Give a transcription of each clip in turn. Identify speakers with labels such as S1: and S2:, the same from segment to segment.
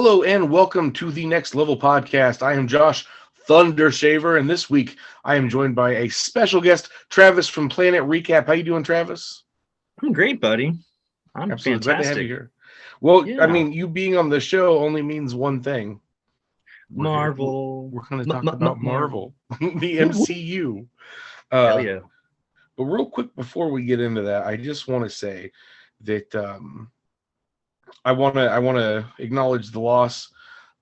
S1: Hello and welcome to the Next Level Podcast. I am Josh Thundershaver, and this week I am joined by a special guest, Travis from Planet Recap. How you doing, Travis?
S2: I'm great, buddy. I'm
S1: Absolutely
S2: fantastic.
S1: glad to have you here. Well,
S2: Yeah.
S1: I mean, you being on the show only means one thing.
S2: Marvel.
S1: We're going to talk about Marvel, the MCU.
S2: Hell yeah.
S1: But real quick before we get into that, I just want to say that I want to acknowledge the loss.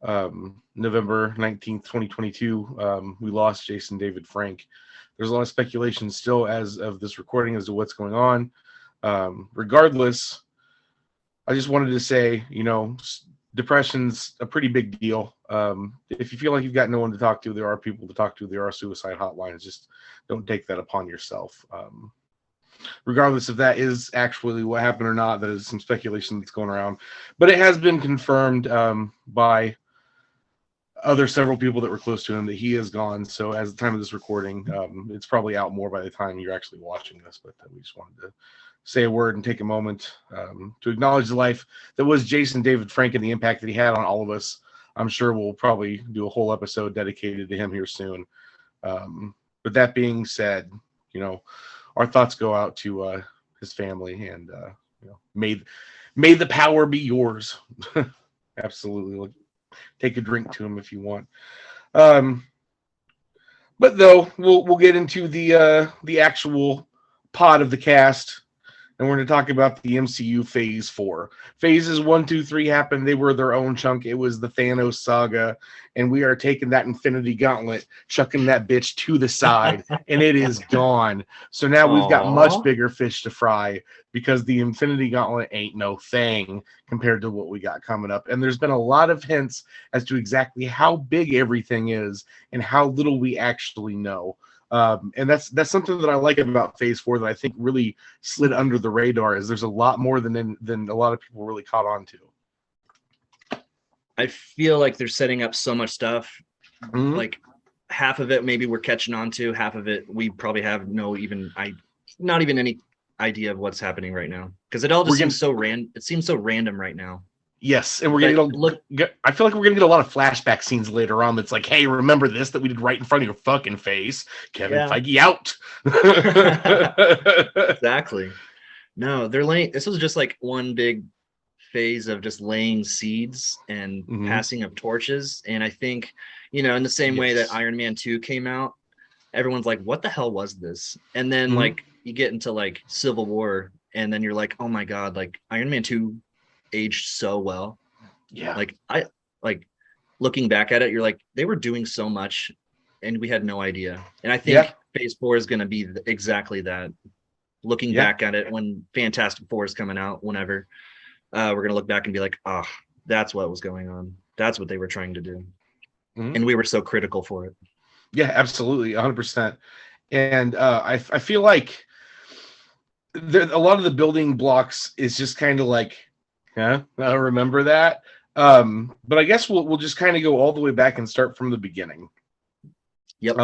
S1: November 19th, 2022, we lost Jason David Frank. There's a lot of speculation still as of this recording as to what's going on. Regardless, I just wanted to say, depression's a pretty big deal. If you feel like you've got no one to talk to, there are people to talk to. There are suicide hotlines. Just don't take that upon yourself. Regardless if that is actually what happened or not, that is some speculation that's going around. But it has been confirmed by several people that were close to him that he is gone. So as the time of this recording, it's probably out more by the time you're actually watching this. But we just wanted to say a word and take a moment to acknowledge the life that was Jason David Frank and the impact that he had on all of us. I'm sure we'll probably do a whole episode dedicated to him here soon. But that being said, our thoughts go out to his family, and may the power be yours. Absolutely. Take a drink to him if you want. But though we'll get into the actual pod of the cast, and we're going to talk about the MCU Phase 4. Phases 1, 2, 3 happened. They were their own chunk. It was the Thanos saga, and we are taking that Infinity Gauntlet, chucking that bitch to the side, and it is gone. So now we've got much bigger fish to fry, because the Infinity Gauntlet ain't no thing compared to what we got coming up. And there's been a lot of hints as to exactly how big everything is and how little we actually know. And that's something that I like about Phase 4 that I think really slid under the radar, is there's a lot more than a lot of people really caught on to.
S2: I feel like they're setting up so much stuff.
S1: Mm-hmm.
S2: Like half of it maybe we're catching on to, half of it we probably have not even any idea of what's happening right now, because it all just seems so random. It seems so random right now.
S1: Yes, and we're I feel like we're gonna get a lot of flashback scenes later on. That's like, hey, remember this that we did right in front of your fucking face? Kevin Feige out.
S2: Exactly. No, they're laying. This was just like one big phase of just laying seeds and passing of torches. And I think, in the same way that Iron Man 2 came out, everyone's like, what the hell was this? And then like you get into like Civil War, and then you're like, oh my God, like Iron Man 2 aged so well.
S1: Yeah.
S2: Like looking back at it, you're like, they were doing so much and we had no idea. And I think Phase 4 is going to be exactly that. Looking back at it when Fantastic Four is coming out, whenever, we're going to look back and be like, that's what was going on. That's what they were trying to do. And we were so critical for it.
S1: Yeah, absolutely. 100%. And I feel like a lot of the building blocks is just kind of like, I remember that. But I guess we'll just kind of go all the way back and start from the beginning.
S2: Yep.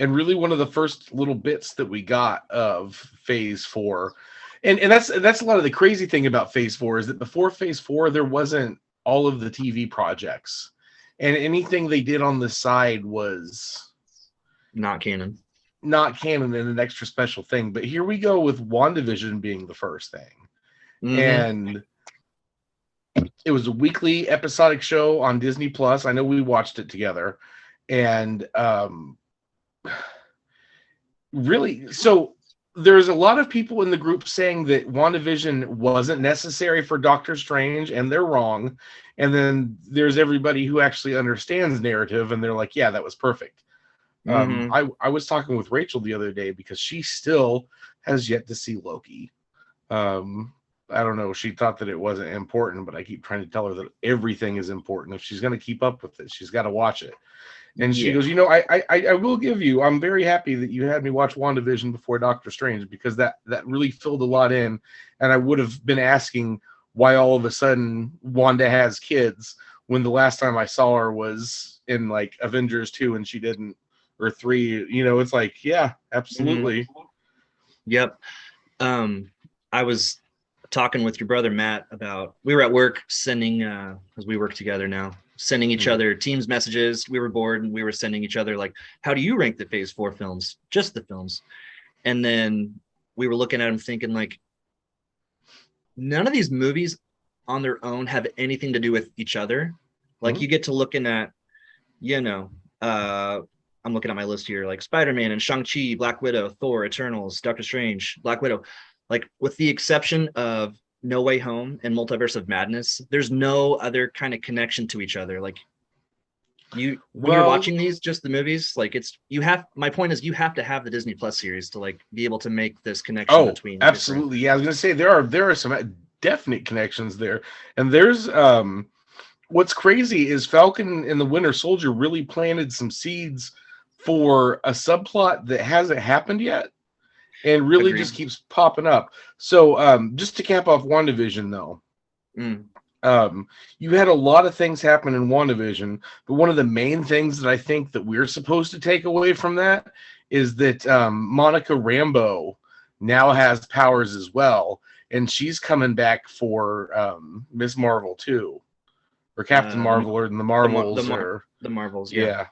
S1: And really one of the first little bits that we got of Phase 4, and that's a lot of the crazy thing about Phase 4, is that before Phase 4 there wasn't all of the TV projects, and anything they did on the side was
S2: not canon
S1: and an extra special thing. But here we go with WandaVision being the first thing. And it was a weekly episodic show on Disney Plus. I know we watched it together, and really, so there's a lot of people in the group saying that WandaVision wasn't necessary for Doctor Strange, and they're wrong. And then there's everybody who actually understands narrative, and they're like, yeah, that was perfect. I was talking with Rachel the other day, because she still has yet to see Loki. I don't know. She thought that it wasn't important, but I keep trying to tell her that everything is important. If she's going to keep up with it, she's got to watch it. And she goes, I will give you, I'm very happy that you had me watch WandaVision before Doctor Strange, because that really filled a lot in. And I would have been asking why all of a sudden Wanda has kids, when the last time I saw her was in like Avengers 2 and she didn't, or 3. It's like, yeah, absolutely.
S2: Yep. I was talking with your brother Matt about, we were at work sending, because we work together now, sending each other Teams messages. We were bored and we were sending each other like, how do you rank the Phase 4 films? Just the films. And then we were looking at them thinking like, none of these movies on their own have anything to do with each other. Like you get to looking at, you know, I'm looking at my list here, like Spider-Man and Shang-Chi, Black Widow, Thor, Eternals, Doctor Strange, Black Widow. Like with the exception of No Way Home and Multiverse of Madness, there's no other kind of connection to each other. Like when you're watching these, just the movies, like my point is you have to have the Disney Plus series to like be able to make this connection between.
S1: Absolutely. Yeah, I was gonna say there are some definite connections there. And there's what's crazy is Falcon and the Winter Soldier really planted some seeds for a subplot that hasn't happened yet and really just keeps popping up. So just to cap off WandaVision though, you had a lot of things happen in WandaVision, but one of the main things that I think that we're supposed to take away from that is that Monica Rambeau now has powers as well, and she's coming back for Miss Marvel too, or Captain Marvel, or in the Marvels,
S2: the Marvels, yeah.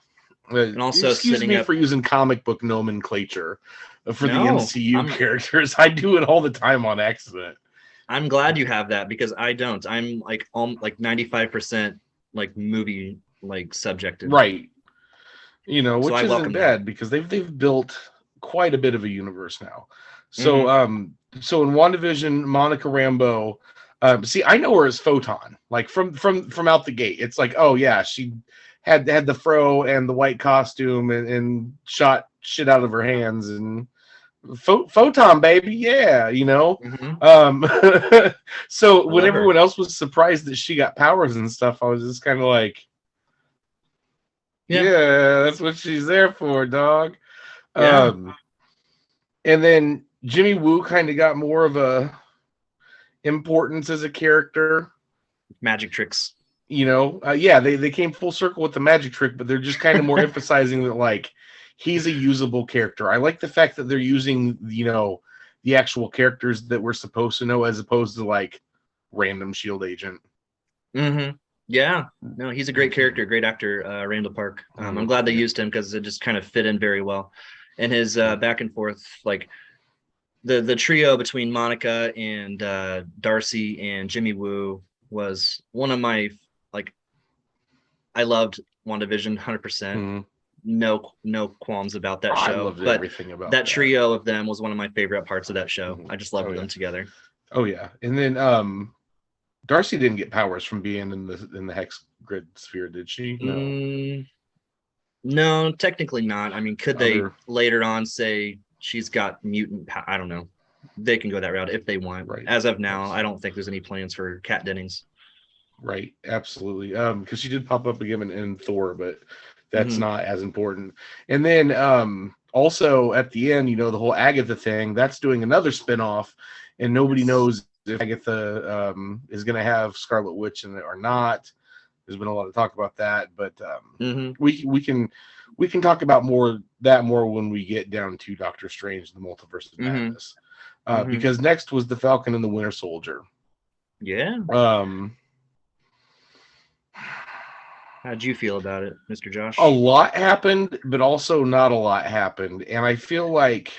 S1: And also, excuse me for using comic book nomenclature for the MCU characters. I do it all the time on accident.
S2: I'm glad you have that because I don't. I'm like 95% like movie like subjective.
S1: Right. You know, which isn't bad because they've built quite a bit of a universe now. So so in WandaVision, Monica Rambeau, see, I know her as Photon, like from out the gate. It's like, oh yeah, she had the fro and the white costume and shot shit out of her hands and Photon, baby, yeah, you know. So when everyone else was surprised that she got powers and stuff, I was just kind of like, yeah, that's what she's there for, dog. And then Jimmy Woo kind of got more of a importance as a character.
S2: Magic tricks.
S1: You know, they came full circle with the magic trick, but they're just kind of more emphasizing that, like, he's a usable character. I like the fact that they're using, you know, the actual characters that we're supposed to know as opposed to, like, random S.H.I.E.L.D. agent.
S2: Yeah. No, he's a great character, great actor, Randall Park. I'm glad they used him because it just kind of fit in very well. And his back and forth, like, the trio between Monica and Darcy and Jimmy Woo was one of my, like, I loved WandaVision 100%. No qualms about that show. But everything about that trio of them was one of my favorite parts of that show. I just loved them together.
S1: Oh yeah. And then Darcy didn't get powers from being in the hex grid sphere, did she?
S2: No, technically not. I mean, could they later on say she's got mutant I don't know. They can go that route if they want. Right. As of now, I don't think there's any plans for Kat Dennings.
S1: Right, absolutely. Because she did pop up again in Thor, but that's not as important. And then also at the end, you know, the whole Agatha thing, that's doing another spinoff, and nobody knows if Agatha is going to have Scarlet Witch in it or not. There's been a lot of talk about that, but we can talk about more when we get down to Doctor Strange, the Multiverse of Madness. Because next was the Falcon and the Winter Soldier.
S2: Yeah. How'd you feel about it, Mr. Josh?
S1: A lot happened, but also not a lot happened. And I feel like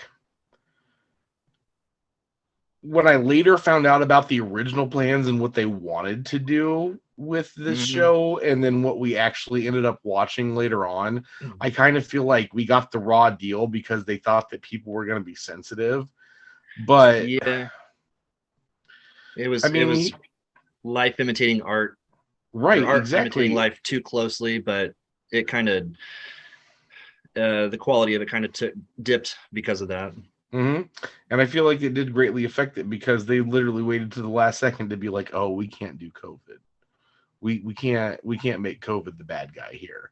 S1: when I later found out about the original plans and what they wanted to do with this show, and then what we actually ended up watching later on, I kind of feel like we got the raw deal because they thought that people were going to be sensitive. But
S2: yeah, it was life imitating art.
S1: Right,
S2: art
S1: exactly.
S2: Imitating life too closely, but it kind of the quality of it kind of dipped because of that.
S1: And I feel like it did greatly affect it because they literally waited to the last second to be like, "Oh, we can't do COVID. We can't make COVID the bad guy here."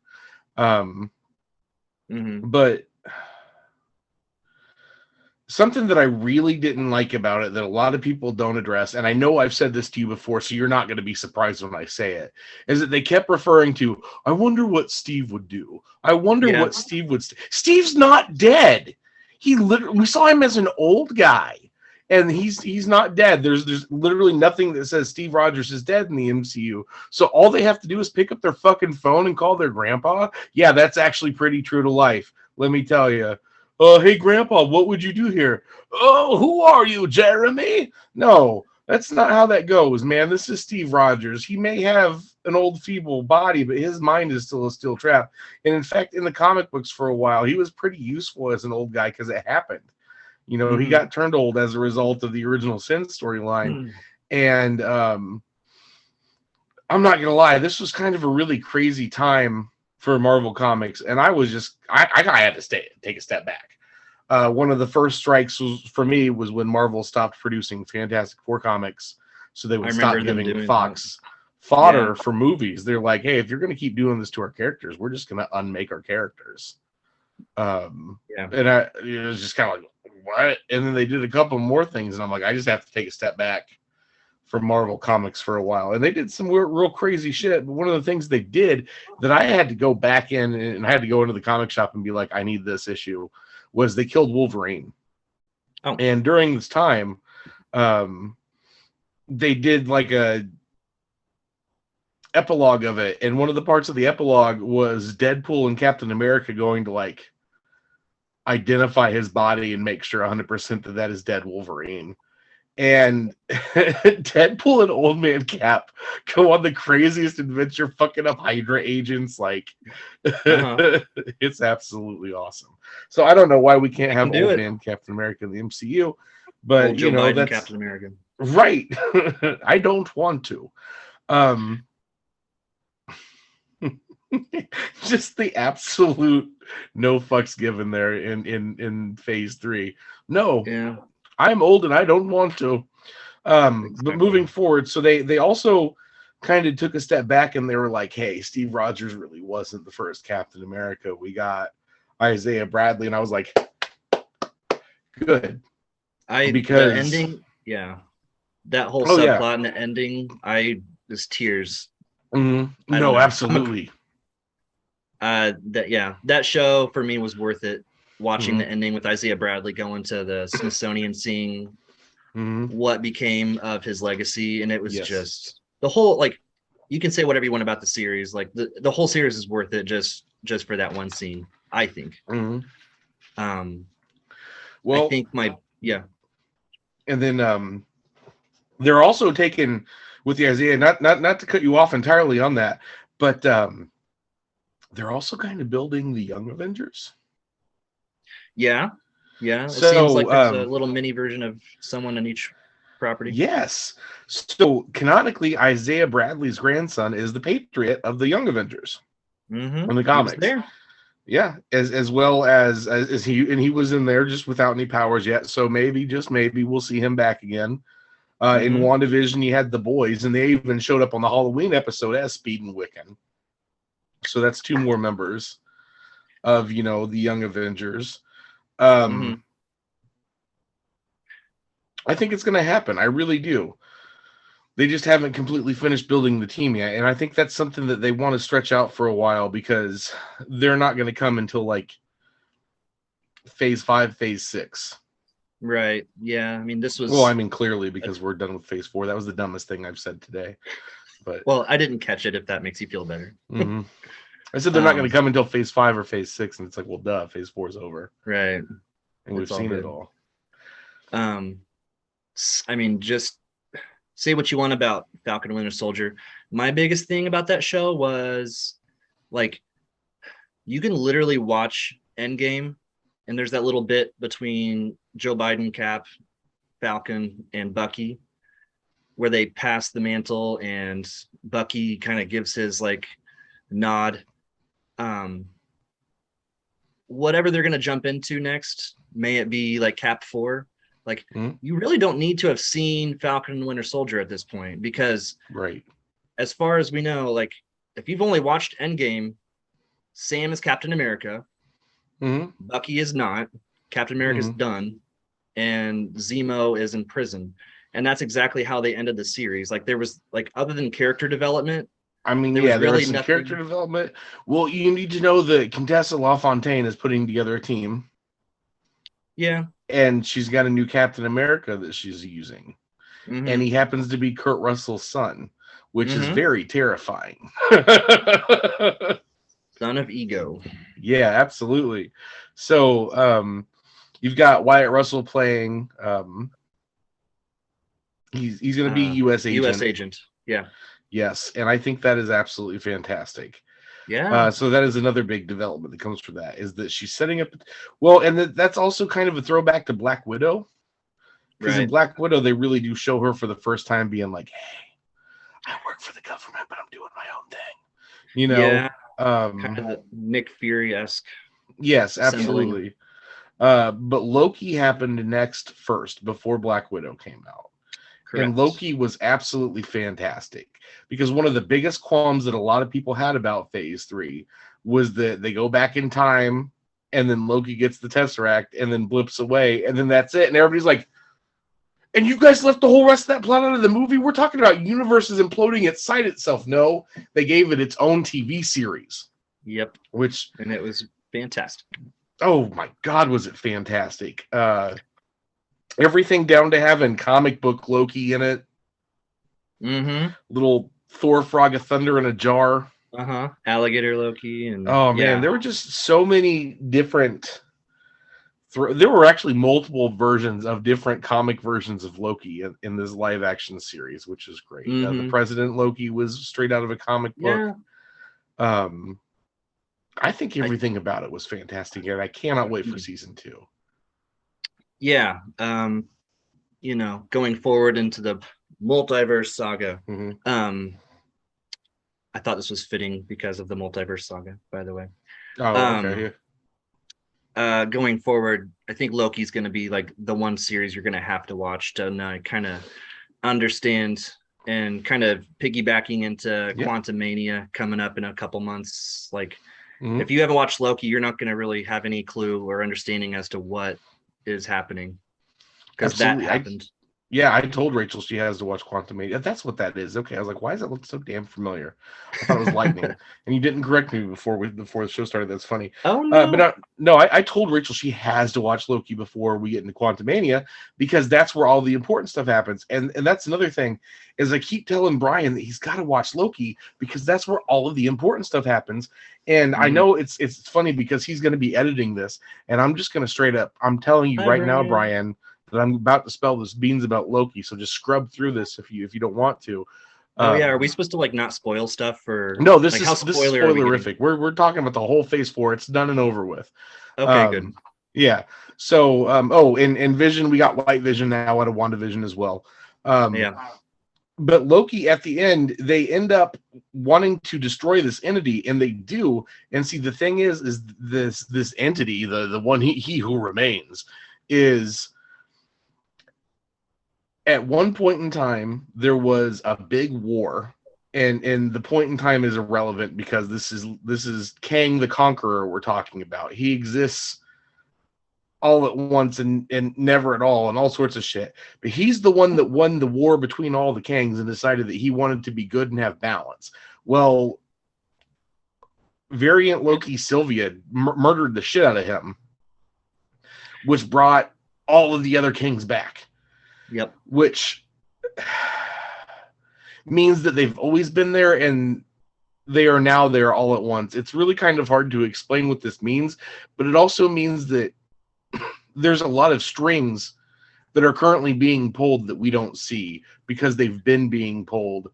S1: But something that I really didn't like about it that a lot of people don't address, and I know I've said this to you before, so you're not going to be surprised when I say it, is that they kept referring to, I wonder what Steve would do. I wonder what Steve would Steve's not dead. We saw him as an old guy. and he's not dead. There's literally nothing that says Steve Rogers is dead in the MCU. So all they have to do is pick up their fucking phone and call their grandpa. Yeah, that's actually pretty true to life. Let me tell you. Hey, Grandpa, what would you do here? Oh, who are you, Jeremy? No, that's not how that goes, man. This is Steve Rogers. He may have an old, feeble body, but his mind is still a steel trap. And in fact, in the comic books for a while, he was pretty useful as an old guy because it happened. You know, he got turned old as a result of the original Sin storyline. And I'm not going to lie, this was kind of a really crazy time for Marvel Comics. And I was just, I had to take a step back. One of the first strikes for me was when Marvel stopped producing Fantastic Four comics, so they would stop giving Fox fodder for movies. They're like, hey, if you're going to keep doing this to our characters, we're just going to unmake our characters. And it was just kind of like, what? And then they did a couple more things, and I'm like, I just have to take a step back from Marvel Comics for a while. And they did some real crazy shit. But one of the things they did that I had to go back in and I had to go into the comic shop and be like, I need this issue, was they killed Wolverine. Oh. And during this time, they did like a epilogue of it. And one of the parts of the epilogue was Deadpool and Captain America going to like identify his body and make sure 100% that is dead Wolverine. And Deadpool and Old Man Cap go on the craziest adventure, fucking up Hydra agents. Like, it's absolutely awesome. So I don't know why we can't have Old Man Captain America in the MCU, but you know, that's
S2: Captain America,
S1: right? I don't want to. Just the absolute no fucks given there in phase 3. No.
S2: Yeah.
S1: I'm old and I don't want to. But moving forward, so they also kind of took a step back and they were like, hey, Steve Rogers really wasn't the first Captain America. We got Isaiah Bradley. And I was like, good.
S2: Because the ending, that whole subplot and the ending, just tears.
S1: Mm-hmm. No, absolutely.
S2: That show for me was worth it. Watching the ending with Isaiah Bradley going to the Smithsonian, seeing what became of his legacy, and it was just the whole, like, you can say whatever you want about the series, like the whole series is worth it just for that one scene, I think.
S1: Well,
S2: I think
S1: and then they're also taking with the Isaiah, not to cut you off entirely on that, but they're also kind of building the Young Avengers.
S2: Yeah. It seems like there's a little mini version of someone in each property.
S1: Yes. So canonically, Isaiah Bradley's grandson is the Patriot of the Young Avengers in the comics.
S2: There.
S1: Yeah, as well as he was in there just without any powers yet. So maybe, just maybe, we'll see him back again. In WandaVision, he had the boys, and they even showed up on the Halloween episode as Speed and Wiccan. So that's 2 more members of the Young Avengers. I think it's going to happen. I really do. They just haven't completely finished building the team yet. And I think that's something that they want to stretch out for a while, because they're not going to come until like phase 5, phase 6.
S2: Right. Yeah. I mean, this was...
S1: Well, I mean, clearly, because we're done with phase 4. That was the dumbest thing I've said today. But
S2: well, I didn't catch it, if that makes you feel better.
S1: I said they're not going to come until phase 5 or phase 6, and it's like, well, duh, phase 4 is over.
S2: Right.
S1: And we've seen it all.
S2: I mean, just say what you want about Falcon and Winter Soldier. My biggest thing about that show was, like, you can literally watch Endgame, and there's that little bit between Joe Biden, Cap, Falcon, and Bucky, where they pass the mantle, and Bucky kind of gives his, like, nod. Whatever they're going to jump into next, may it be like Cap 4, like you really don't need to have seen Falcon and Winter Soldier at this point, because as far as we know, like, if you've only watched Endgame, Sam is Captain America, Bucky is not, Captain America's done, and Zemo is in prison. And that's exactly how they ended the series. Like, there was, like, other than character development,
S1: I mean, there was some character development. Well, you need to know that Contessa LaFontaine is putting together a team.
S2: Yeah.
S1: and she's got a new Captain America that she's using, and he happens to be Kurt Russell's son, which is very terrifying.
S2: Son of Ego.
S1: Yeah, absolutely. So you've got Wyatt Russell playing. He's going to be U.S. agent.
S2: U.S. agent. Yeah.
S1: Yes, and I think that is absolutely fantastic.
S2: Yeah.
S1: So that is another big development that comes from that, is that she's setting up. Well, and that's also kind of a throwback to Black Widow. Because in Black Widow, they really do show her for the first time being like, hey, I work for the government, but I'm doing my own thing. You know?
S2: Yeah. Kind of the Nick Fury-esque.
S1: Yes, absolutely. But Loki happened next first, before Black Widow came out. Correct. And Loki was absolutely fantastic, because one of the biggest qualms that a lot of people had about Phase 3 was that they go back in time, and then Loki gets the Tesseract and then blips away, and then that's it. And everybody's like, and you guys left the whole rest of that plot out of the movie? We're talking about universes imploding inside itself. No, they gave it its own TV series.
S2: Yep. And it was fantastic.
S1: Oh my God, was it fantastic. Everything down to having comic book Loki in it. Little Thor frog of thunder in a jar.
S2: Alligator Loki. And
S1: man, there were just so many different... there were actually multiple versions of different comic versions of Loki in this live action series, which is great. The President Loki was straight out of a comic book. I think everything about it was fantastic, and I cannot wait for season 2.
S2: Yeah. Going forward into the multiverse saga. I thought this was fitting because of the multiverse saga, by the way.
S1: Okay.
S2: Going forward, I think Loki's going to be like the one series you're going to have to watch to kind of understand, and kind of piggybacking into Quantumania coming up in a couple months. Like, if you haven't watched Loki, you're not going to really have any clue or understanding as to what is happening, because that happened.
S1: I told Rachel she has to watch Quantumania. That's what that is. Okay, I was like, why does it look so damn familiar? I thought it was lightning, and you didn't correct me before the show started. That's funny.
S2: Oh no!
S1: I told Rachel she has to watch Loki before we get into Quantumania, because that's where all the important stuff happens. And that's another thing, is I keep telling Brian that he's got to watch Loki, because that's where all of the important stuff happens. And I know it's funny because he's going to be editing this, and I'm just going to straight up, I'm telling you now, Brian, that I'm about to spell this beans about Loki. So just scrub through this if you don't want to.
S2: Are we supposed to not spoil stuff?
S1: No, this is spoilerific. We're talking about the whole Phase 4. It's done and over with.
S2: Okay, good.
S1: Yeah. So in Vision, we got White Vision now out of WandaVision as well. But Loki, at the end, they end up wanting to destroy this entity, and they do. And see, the thing is this entity, the one he who remains, is, at one point in time there was a big war, and the point in time is irrelevant, because this is Kang the Conqueror we're talking about. He exists all at once and never at all sorts of shit. But he's the one that won the war between all the Kangs and decided that he wanted to be good and have balance. Well, variant Loki Sylvia murdered the shit out of him, which brought all of the other Kings back.
S2: Yep.
S1: Which means that they've always been there, and they are now there all at once. It's really kind of hard to explain what this means, but it also means that there's a lot of strings that are currently being pulled that we don't see, because they've been being pulled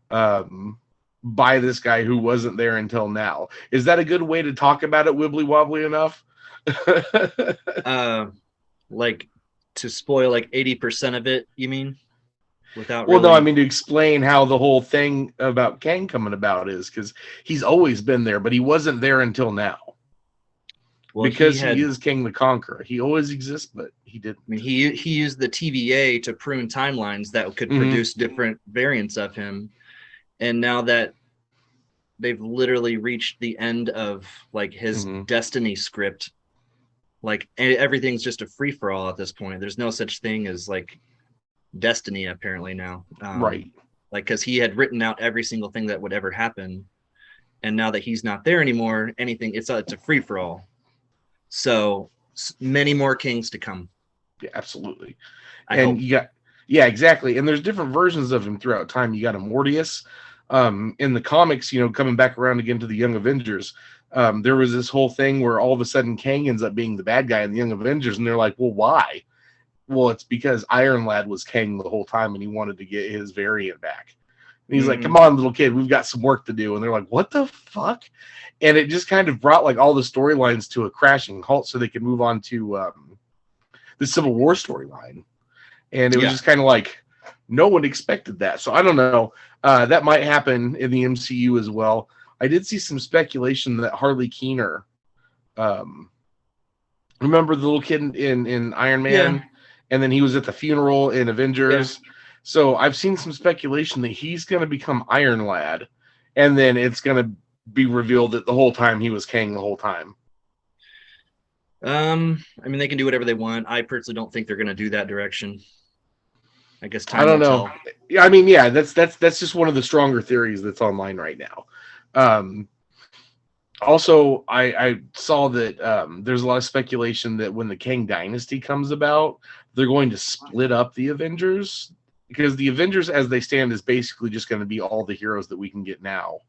S1: by this guy who wasn't there until now. Is that a good way to talk about it, wibbly wobbly enough?
S2: To spoil 80% of it, you mean?
S1: No, I mean to explain how the whole thing about Kang coming about is, because he's always been there, but he wasn't there until now. Well, because he is King the Conqueror. He always exists, but he didn't.
S2: I mean, he used the TVA to prune timelines that could produce different variants of him. And now that they've literally reached the end of his destiny script, everything's just a free-for-all at this point. There's no such thing as destiny apparently now.
S1: Right.
S2: Because he had written out every single thing that would ever happen. And now that he's not there anymore, it's a free-for-all. So many more Kings to come.
S1: Yeah, absolutely.
S2: I
S1: And
S2: hope.
S1: you got, yeah, exactly. And there's different versions of him throughout time. You got a Morbius. In the comics, coming back around again to the Young Avengers, there was this whole thing where all of a sudden Kang ends up being the bad guy in the Young Avengers, and they're like, well, why? Well, it's because Iron Lad was Kang the whole time, and he wanted to get his variant back. And he's like, come on, little kid, we've got some work to do. And they're like, what the fuck? And it just kind of brought like all the storylines to a crashing halt so they could move on to the Civil War storyline. And it was just kind of like, no one expected that. So I don't know. That might happen in the MCU as well. I did see some speculation that Harley Keener, remember the little kid in Iron Man? And then he was at the funeral in Avengers. Yeah. So I've seen some speculation that he's going to become Iron Lad. And then it's going to be revealed that the whole time he was Kang the whole time.
S2: I mean, they can do whatever they want. I personally don't think they're going to do that direction. I guess time
S1: I don't
S2: will
S1: know. Tell. I mean, yeah, that's just one of the stronger theories that's online right now. Also, I saw that there's a lot of speculation that when the Kang Dynasty comes about, they're going to split up the Avengers, because the Avengers as they stand is basically just going to be all the heroes that we can get now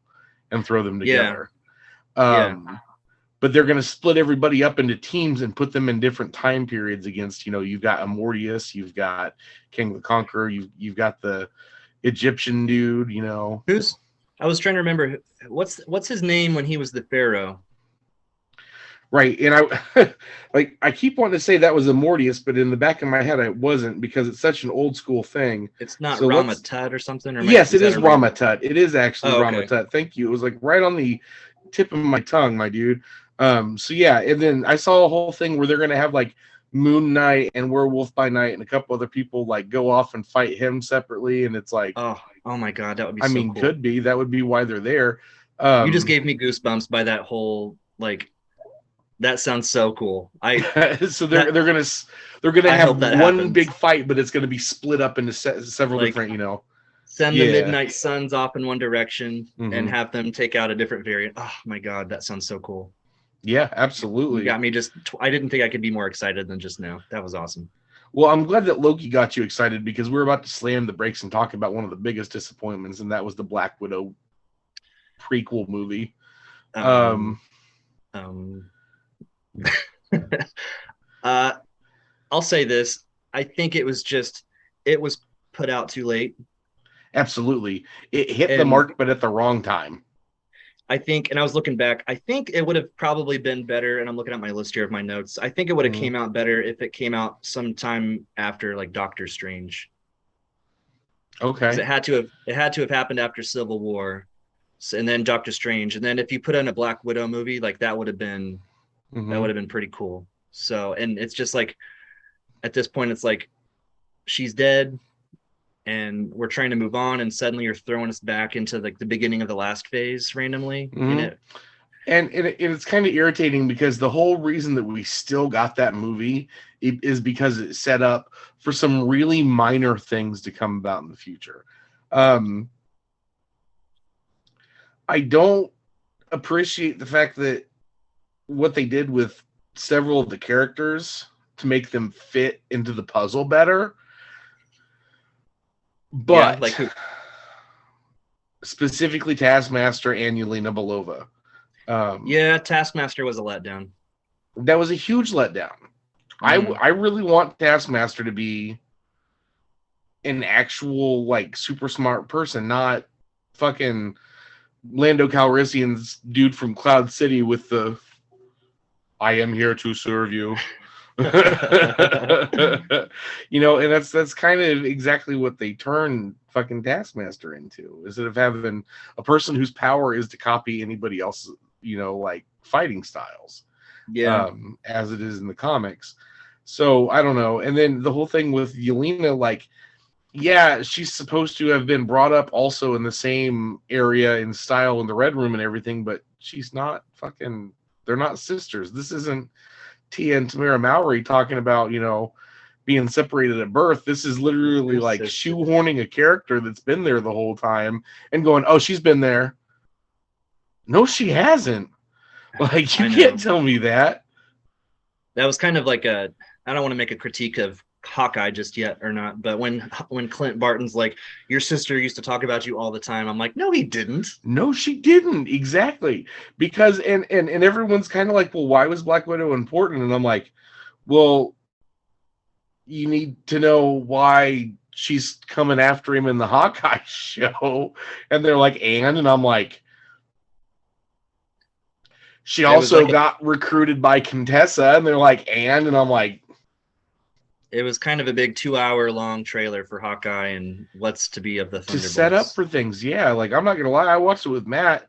S1: and throw them together. But they're going to split everybody up into teams and put them in different time periods against, you've got Immortus, you've got King the Conqueror, you've got the Egyptian dude,
S2: Who's? I was trying to remember what's his name when he was the Pharaoh.
S1: Right, and I keep wanting to say that was Immortus, but in the back of my head it wasn't, because it's such an old school thing.
S2: It's not Ramatut or something? Or
S1: yes, it is Ramatut. It is actually Ramatut. Thank you. It was like right on the tip of my tongue, my dude. So yeah, and then I saw a whole thing where they're gonna have like Moon Knight and Werewolf by Night and a couple other people like go off and fight him separately, and it's like,
S2: oh my god, that would be.
S1: I mean, cool. Could be, that would be why they're there.
S2: You just gave me goosebumps by that whole like. That sounds so cool.
S1: So they're gonna have one happens. Big fight, but it's gonna be split up into several different,
S2: Send the Midnight Suns off in one direction and have them take out a different variant. Oh my god, that sounds so cool.
S1: Yeah, absolutely.
S2: You got me I didn't think I could be more excited than just now. That was awesome.
S1: Well, I'm glad that Loki got you excited, because we're about to slam the brakes and talk about one of the biggest disappointments, and that was the Black Widow prequel movie.
S2: I'll say this. I think it was put out too late.
S1: Absolutely. It hit the mark, but at the wrong time.
S2: I think, and I was looking back, I think it would have probably been better, and I'm looking at my list here of my notes. I think it would have came out better if it came out sometime after like Doctor Strange.
S1: Okay.
S2: It had to have happened after Civil War, and then Doctor Strange, and then if you put in a Black Widow movie, like that would have been pretty cool. So, and it's just like at this point, it's like she's dead, and we're trying to move on, and suddenly you're throwing us back into like the beginning of the last phase randomly.
S1: And it's kind of irritating, because the whole reason that we still got that movie is because it set up for some really minor things to come about in the future. I don't appreciate the fact that what they did with several of the characters to make them fit into the puzzle better. But
S2: like
S1: specifically Taskmaster and Yelena Belova.
S2: Taskmaster was a letdown.
S1: That was a huge letdown. I really want Taskmaster to be an actual like super smart person, not fucking Lando Calrissian's dude from Cloud City with the "I am here to serve you." And that's kind of exactly what they turned fucking Taskmaster into, instead of having a person whose power is to copy anybody else's, like fighting styles, as it is in the comics. So I don't know. And then the whole thing with Yelena, like, yeah, she's supposed to have been brought up also in the same area in style in the Red Room and everything, but she's not fucking. They're not sisters. This isn't Tia and Tamara Mowry talking about, being separated at birth. This is literally like shoehorning a character that's been there the whole time and going, oh, she's been there. No, she hasn't. Like, you can't tell me that.
S2: That was kind of like I don't want to make a critique of Hawkeye just yet or not, but when Clint Barton's like, your sister used to talk about you all the time, I'm like, no, he didn't.
S1: No, she didn't. Exactly. Because and everyone's kind of like, well, why was Black Widow important? And I'm like, well, you need to know why she's coming after him in the Hawkeye show. And they're like, and I'm like, she also got recruited by Contessa, and they're like, and I'm like,
S2: it was kind of a big 2-hour long trailer for Hawkeye and what's to be of the Thunderbolts.
S1: To set up for things. Yeah, like I'm not gonna lie, I watched it with Matt,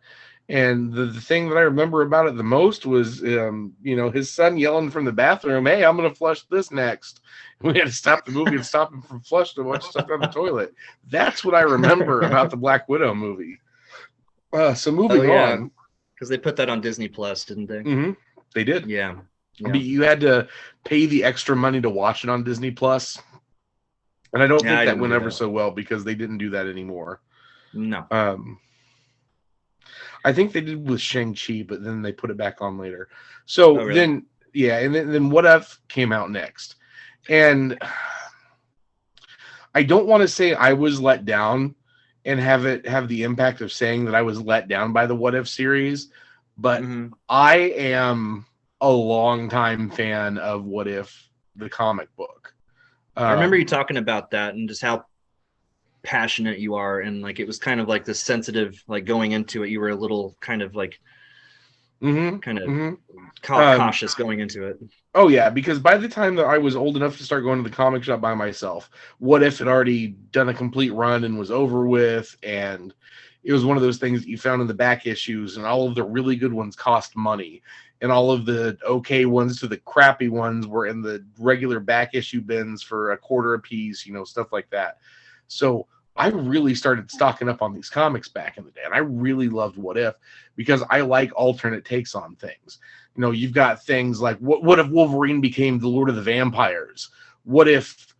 S1: and the thing that I remember about it the most was his son yelling from the bathroom, hey, I'm gonna flush this next. We had to stop the movie and stop him from flushing a bunch of stuff down the toilet. That's what I remember about the Black Widow movie. So moving on.
S2: Because they put that on Disney Plus, didn't they?
S1: Mm-hmm. They did.
S2: Yeah.
S1: But you had to pay the extra money to watch it on Disney Plus. And I don't think that went ever so well because they didn't do that anymore.
S2: No.
S1: I think they did with Shang-Chi, but then they put it back on later. So then What If came out next. And I don't want to say I was let down and have it have the impact of saying that I was let down by the What If series, but I am a longtime fan of What If, the comic book.
S2: I remember you talking about that and just how passionate you are, and like it was kind of like this sensitive, like going into it, you were a little kind of like cautious going into it.
S1: Oh yeah, because by the time that I was old enough to start going to the comic shop by myself, What If had already done a complete run and was over with, and it was one of those things that you found in the back issues, and all of the really good ones cost money, and all of the okay ones to the crappy ones were in the regular back issue bins for $0.25 a piece, stuff like that. So I really started stocking up on these comics back in the day, and I really loved What If because I like alternate takes on things. You've got things like what if Wolverine became the Lord of the Vampires? What if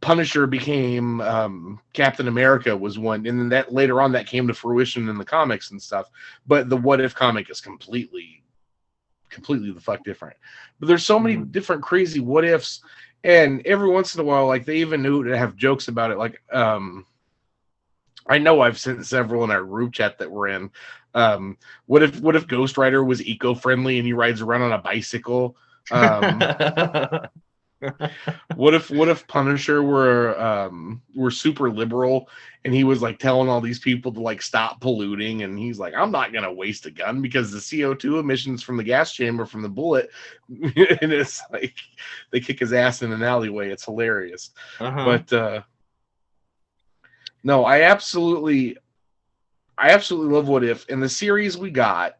S1: Punisher became Captain America was one, and then that later on that came to fruition in the comics and stuff. But the What If comic is completely the fuck different. But there's so many different crazy what ifs. And every once in a while, like they even knew to have jokes about it. Like, I know I've sent several in our group chat that we're in. What if Ghost Rider was eco-friendly and he rides around on a bicycle? What if Punisher were super liberal and he was like telling all these people to like stop polluting, and he's like, I'm not gonna waste a gun because the CO2 emissions from the gas chamber from the bullet, and it's like they kick his ass in an alleyway. It's hilarious. But no, I absolutely love What If, and the series we got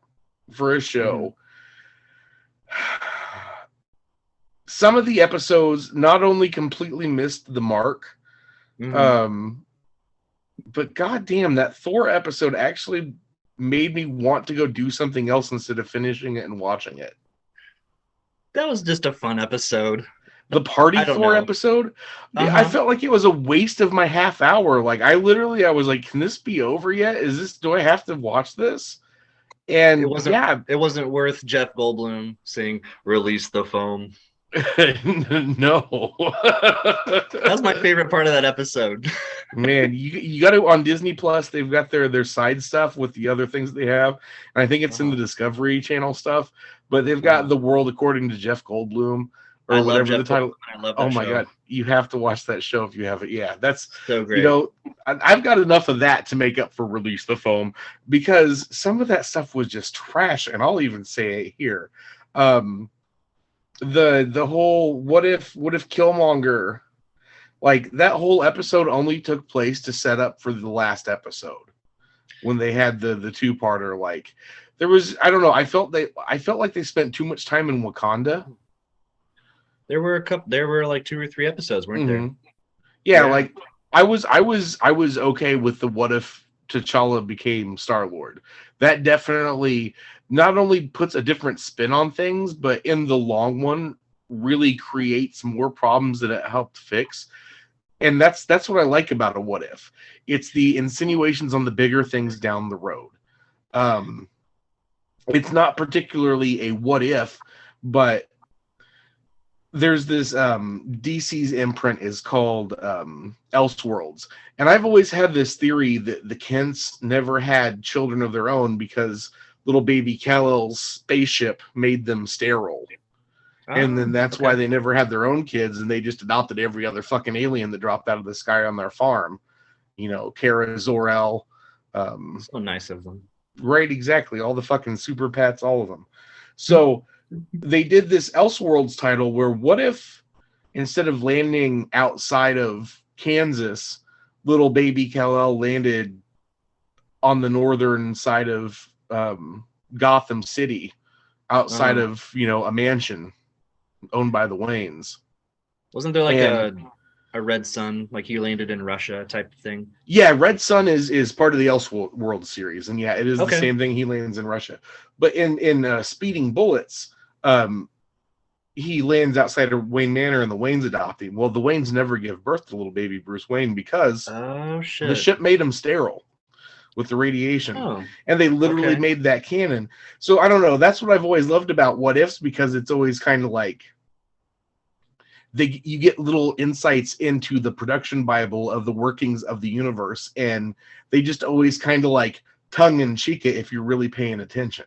S1: for a show. Some of the episodes not only completely missed the mark, but goddamn, that Thor episode actually made me want to go do something else instead of finishing it and watching it.
S2: That was just a fun episode.
S1: The party Thor episode, I felt like it was a waste of my half hour. Like I was like, can this be over yet? Do I have to watch this? And
S2: it wasn't worth Jeff Goldblum saying, release the foam.
S1: No.
S2: That's my favorite part of that episode.
S1: Man, you got to on Disney Plus. They've got their side stuff with the other things they have, and I think it's in the Discovery Channel stuff. But they've got The World According to Jeff Goldblum, or whatever the title.
S2: I love that
S1: oh my
S2: show.
S1: God, you have to watch that show if you haven't. Yeah, that's
S2: so great.
S1: I've got enough of that to make up for Release the Foam, because some of that stuff was just trash, and I'll even say it here. The whole what if Killmonger, like that whole episode only took place to set up for the last episode when they had the two-parter. Like there was, I don't know, I felt like they spent too much time in Wakanda.
S2: There were like 2 or 3 episodes, weren't there?
S1: Yeah, like I was okay with the what if T'Challa became Star-Lord. That definitely not only puts a different spin on things, but in the long one really creates more problems that it helped fix. And that's what I like about a what if. It's the insinuations on the bigger things down the road. It's not particularly a what if, but there's this DC's imprint is called Elseworlds, and I've always had this theory that the Kents never had children of their own because little baby Kal-El's spaceship made them sterile, and then that's why they never had their own kids, and they just adopted every other fucking alien that dropped out of the sky on their farm. You know, Kara, Zor-El.
S2: So nice of them.
S1: Right, exactly. All the fucking super pets, all of them. So they did this Elseworlds title where what if instead of landing outside of Kansas, little baby Kal-El landed on the northern side of Gotham City, outside of, you know, a mansion owned by the Waynes.
S2: Wasn't there like a Red Sun, like he landed in Russia type of thing?
S1: Yeah, Red Sun is part of the Elseworld series, and yeah, it is the same thing. He lands in Russia, but in Speeding Bullets, he lands outside of Wayne Manor, and the Waynes adopt him. Well, the Waynes never give birth to little baby Bruce Wayne because the ship made him sterile with the radiation, and they literally made that canon. So I don't know. That's what I've always loved about What Ifs, because it's always kind of like you get little insights into the production Bible of the workings of the universe, and they just always kind of like tongue in cheek it if you're really paying attention.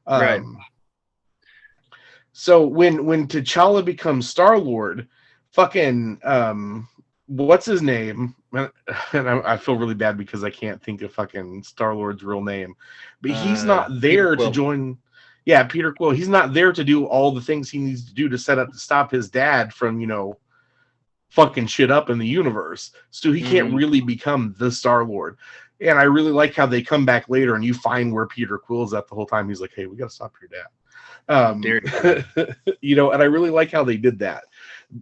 S2: Right.
S1: So when T'Challa becomes Star-Lord, fucking what's his name? And I feel really bad because I can't think of fucking Star-Lord's real name, but he's not there to join. Yeah, Peter Quill. He's not there to do all the things he needs to do to set up to stop his dad from, you know, fucking shit up in the universe. So he can't really become the Star-Lord. And I really like how they come back later and you find where Peter Quill's at the whole time. He's like, hey, we got to stop your dad. You know, and I really like how they did that.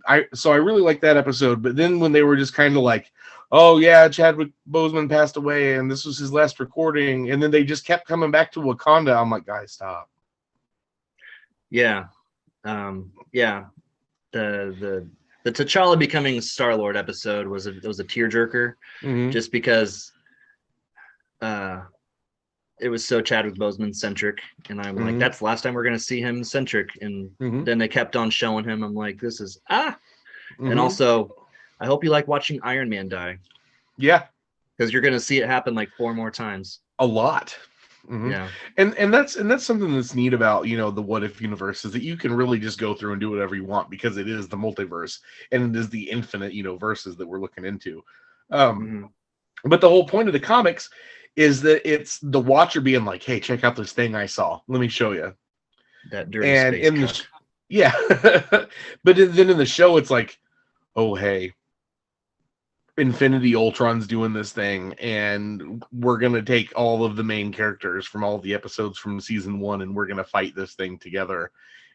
S1: I really like that episode. But then when they were just kind of like, oh yeah, Chadwick Boseman passed away and this was his last recording, and then they just kept coming back to Wakanda, I'm like, guys, stop.
S2: Yeah. The T'Challa becoming Star-Lord episode was a tearjerker, just because it was so Chadwick Boseman centric, and I'm like, that's the last time we're gonna see him centric. And then they kept on showing him. I'm like, this is And also, I hope you like watching Iron Man die.
S1: Yeah,
S2: because you're gonna see it happen like 4 more times.
S1: A lot. Yeah, and that's something that's neat about, you know, the What If universe, is that you can really just go through and do whatever you want because it is the multiverse and it is the infinite, you know, verses that we're looking into. But the whole point of the comics is that it's the Watcher being like, hey, check out this thing I saw. Let me show you.
S2: That dirty space
S1: but then in the show, it's like, oh, hey, Infinity Ultron's doing this thing, and we're going to take all of the main characters from all the episodes from season 1, and we're going to fight this thing together,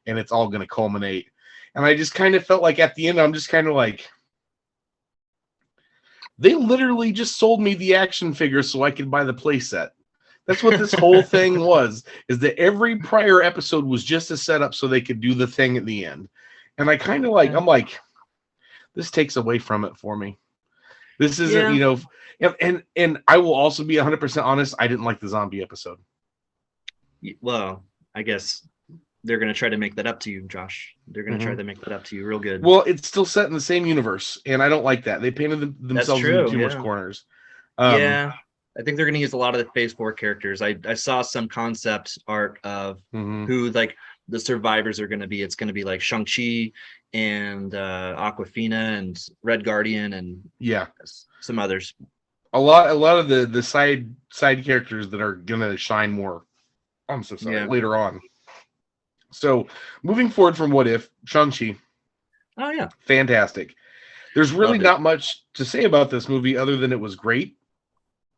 S1: and it's all going to culminate. And I just kind of felt like at the end, I'm just kind of like, they literally just sold me the action figure so I could buy the playset. That's what this whole thing was, is that every prior episode was just a setup so they could do the thing at the end. And I kind of like, I'm like, this takes away from it for me. This isn't, you know, and I will also be 100% honest, I didn't like the zombie episode.
S2: Well, I guess they're going to try to make that up to you, Josh. They're going to try to make that up to you real good.
S1: Well, it's still set in the same universe, and I don't like that. They painted themselves into too much corners.
S2: I think they're going to use a lot of the Phase 4 characters. I saw some concept art of who like the survivors are going to be. It's going to be like Shang-Chi and Aquafina and Red Guardian and some others. A lot
S1: of the side characters that are going to shine more. I'm so sorry. Later on. So moving forward from What If, Shang-Chi.
S2: Oh yeah,
S1: fantastic. There's really not much to say about this movie other than it was great.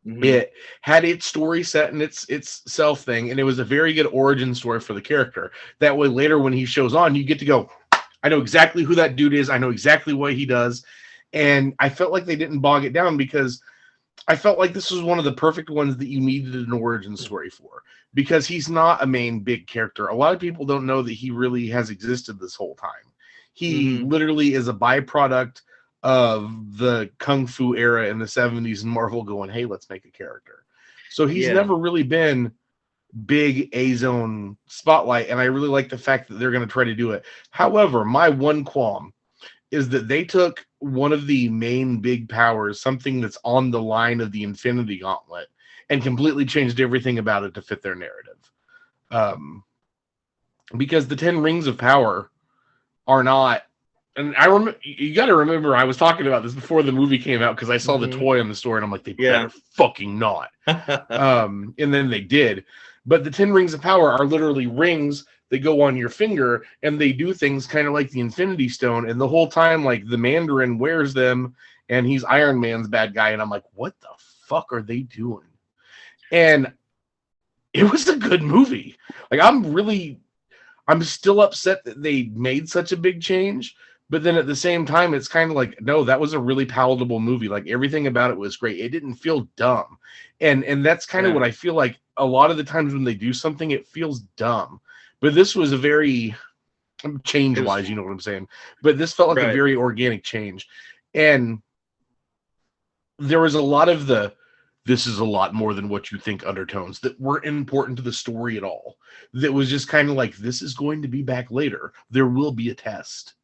S1: It had its story set in its self thing, and it was a very good origin story for the character. That way, later when he shows on, you get to go, I know exactly who that dude is. I know exactly what he does. And I felt like they didn't bog it down because I felt like this was one of the perfect ones that you needed an origin story for, because he's not a main big character. A lot of people don't know that he really has existed this whole time. He literally is a byproduct of the Kung Fu era in the 70s and Marvel going, hey, let's make a character. So he's never really been big A-zone spotlight, and I really like the fact that they're going to try to do it. However, my one qualm is that they took one of the main big powers, something that's on the line of the Infinity Gauntlet, and completely changed everything about it to fit their narrative. Because the 10 Rings of Power are not, and I remember, you got to remember, I was talking about this before the movie came out because I saw the toy in the store and I'm like, they better fucking not. And then they did. But the 10 Rings of Power are literally rings that go on your finger, and they do things kind of like the Infinity Stone. And the whole time, like, the Mandarin wears them, and he's Iron Man's bad guy. And I'm like, what the fuck are they doing? And it was a good movie. Like, I'm still upset that they made such a big change. But then at the same time, it's kind of like, no, that was a really palatable movie. Like, everything about it was great. It didn't feel dumb. And that's kind of what I feel like a lot of the times when they do something, it feels dumb. But this was a very change-wise, you know what I'm saying? But this felt like a very organic change. And there was a lot of this is a lot more than what you think undertones that weren't important to the story at all. That was just kind of like, this is going to be back later. There will be a test.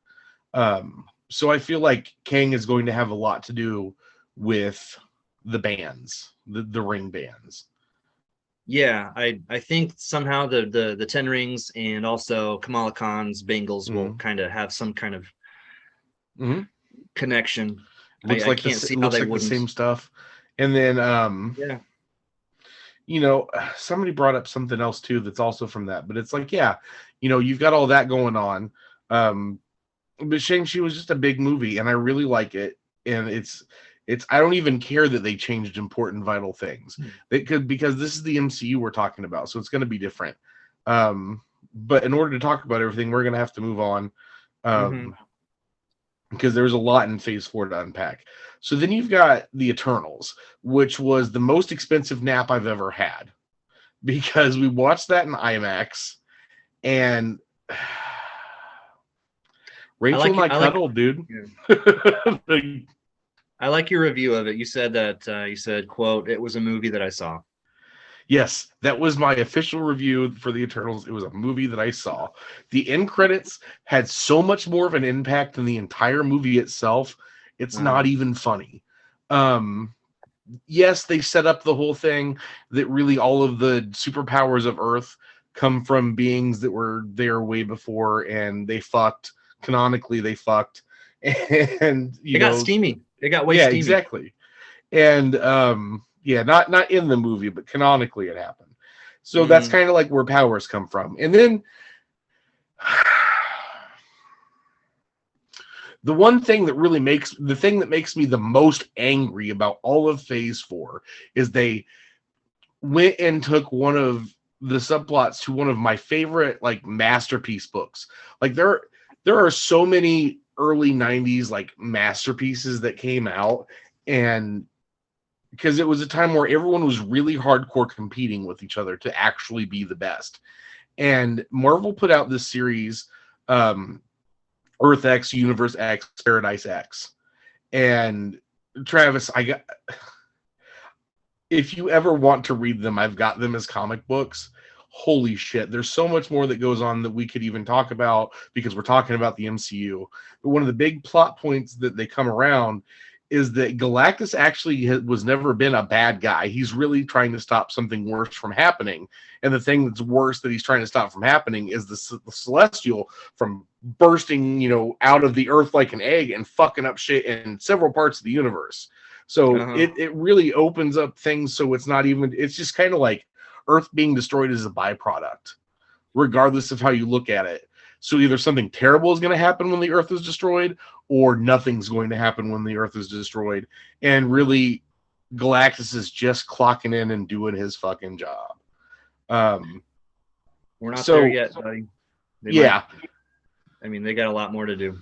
S1: So I feel like Kang is going to have a lot to do with the bands, the ring bands.
S2: Yeah, I think somehow the 10 Rings and also Kamala Khan's Bengals will kind of have some kind of connection.
S1: Looks like
S2: can't see how they
S1: wouldn't. The same stuff. And then you know, somebody brought up something else too that's also from that, but it's like, yeah, you know, you've got all that going on. But Shang-Chi was just a big movie, and I really like it. And it's I don't even care that they changed important vital things. Because this is the MCU we're talking about, so it's going to be different. But in order to talk about everything, we're going to have to move on. Because there's a lot in Phase 4 to unpack. So then you've got the Eternals, which was the most expensive nap I've ever had. Because we watched that in IMAX, and Rachel and I cuddled, dude.
S2: Yeah. I like your review of it. You said that, you said, quote, it was a movie that I saw.
S1: Yes, that was my official review for the Eternals. It was a movie that I saw. The end credits had so much more of an impact than the entire movie itself. It's not even funny. Yes, they set up the whole thing that really all of the superpowers of Earth come from beings that were there way before, and they fucked. Canonically, they fucked. And
S2: it got steamy. It got way steamy.
S1: Yeah, exactly. And not in the movie, but canonically it happened. So that's kind of like where powers come from. And then the thing that makes me the most angry about all of Phase 4 is they went and took one of the subplots to one of my favorite like masterpiece books. Like there are so many early 90s like masterpieces that came out, and because it was a time where everyone was really hardcore competing with each other to actually be the best. And Marvel put out this series, Earth X, Universe X, Paradise X. And Travis, if you ever want to read them, I've got them as comic books. Holy shit, there's so much more that goes on that we could even talk about because we're talking about the MCU. But one of the big plot points that they come around is that Galactus actually was never been a bad guy. He's really trying to stop something worse from happening. And the thing that's worse that he's trying to stop from happening is the Celestial from bursting, out of the Earth like an egg and fucking up shit in several parts of the universe. So it really opens up things. So it's just kind of like Earth being destroyed is a byproduct, regardless of how you look at it. So either something terrible is going to happen when the Earth is destroyed, or nothing's going to happen when the Earth is destroyed. And really, Galactus is just clocking in and doing his fucking job.
S2: We're not there yet, buddy. They got a lot more to do.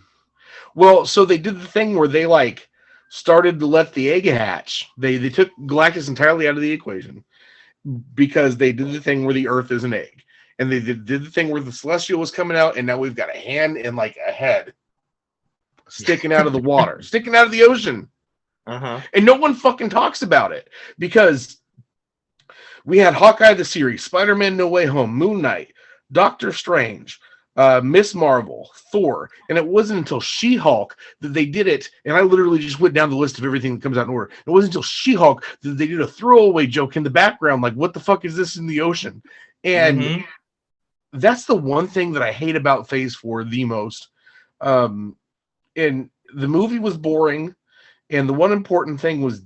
S1: Well, so they did the thing where they started to let the egg hatch. They took Galactus entirely out of the equation because they did the thing where the Earth is an egg. And they did the thing where the Celestial was coming out, and now we've got a hand and a head sticking out of the water, sticking out of the ocean. And no one fucking talks about it because We had Hawkeye the series, Spider-Man No Way Home, Moon Knight, Doctor Strange, Miss Marvel, Thor, and it wasn't until She-Hulk that they did it. And I literally just went down the list of everything that comes out in order. It wasn't until She-Hulk that they did a throwaway joke in the background, like, "What the fuck is this in the ocean?" And that's the one thing that I hate about Phase 4 the most. And the movie was boring, and the one important thing was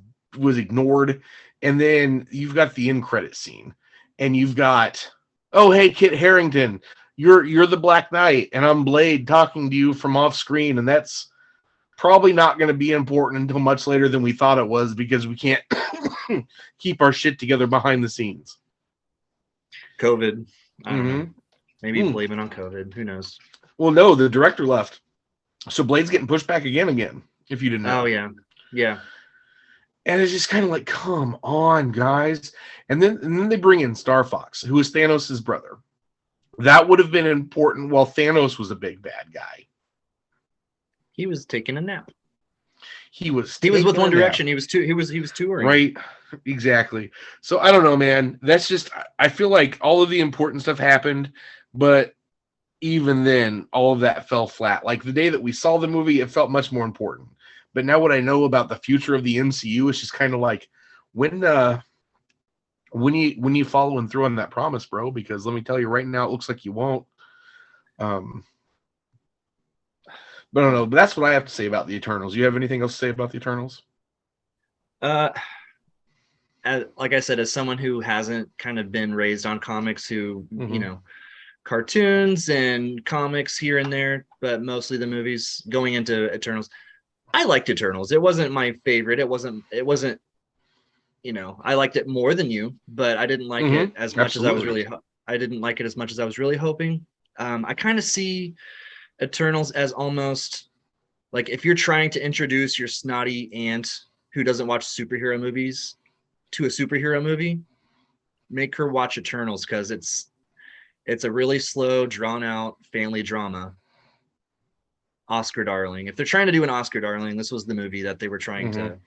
S1: ignored. And then you've got the end credit scene, and you've got, "Oh, hey, Kit Harington, you're the Black Knight, and I'm Blade talking to you from off screen," and that's probably not going to be important until much later than we thought it was, because we can't keep our shit together behind the scenes.
S2: COVID. I don't know. Maybe blame it on COVID. Who knows?
S1: Well, no, the director left, so Blade's getting pushed back again. If you didn't know.
S2: Oh yeah.
S1: And it's just kind of like, come on, guys. And then they bring in Star Fox, who is Thanos' brother. That would have been important while Thanos was a big bad guy.
S2: He was taking a nap.
S1: He was
S2: with One Direction. He was touring.
S1: Right. Exactly. So I don't know, man. That's just, I feel like all of the important stuff happened, but even then, all of that fell flat. Like the day that we saw the movie, it felt much more important. But now what I know about the future of the MCU is just kind of like, when you following through on that promise, bro? Because let me tell you right now, it looks like you won't. But I don't know. But that's what I have to say about the Eternals. You have anything else to say about the Eternals?
S2: Like I said, as someone who hasn't kind of been raised on comics, who cartoons and comics here and there, but mostly the movies, going into Eternals, I liked Eternals. It wasn't my favorite. It wasn't. I liked it more than you, but I didn't like it as much as I was really. I didn't like it as much as I was really hoping. I kind of see Eternals as almost like, if you're trying to introduce your snotty aunt who doesn't watch superhero movies to a superhero movie, make her watch Eternals, because it's a really slow, drawn out family drama. Oscar darling. If they're trying to do an Oscar darling, this was the movie that they were trying to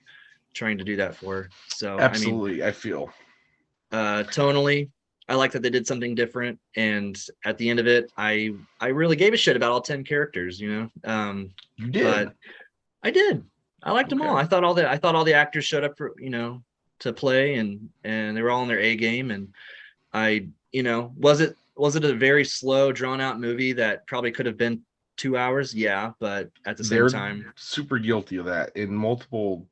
S2: do that for. So
S1: absolutely, I feel
S2: tonally, I like that they did something different, and at the end of it, I really gave a shit about all 10 characters. You did, but I did. I liked them all. I thought all the actors showed up for to play, and they were all in their A game. And was it a very slow, drawn out movie that probably could have been 2 hours? Yeah, but at the same time,
S1: super guilty of that in multiple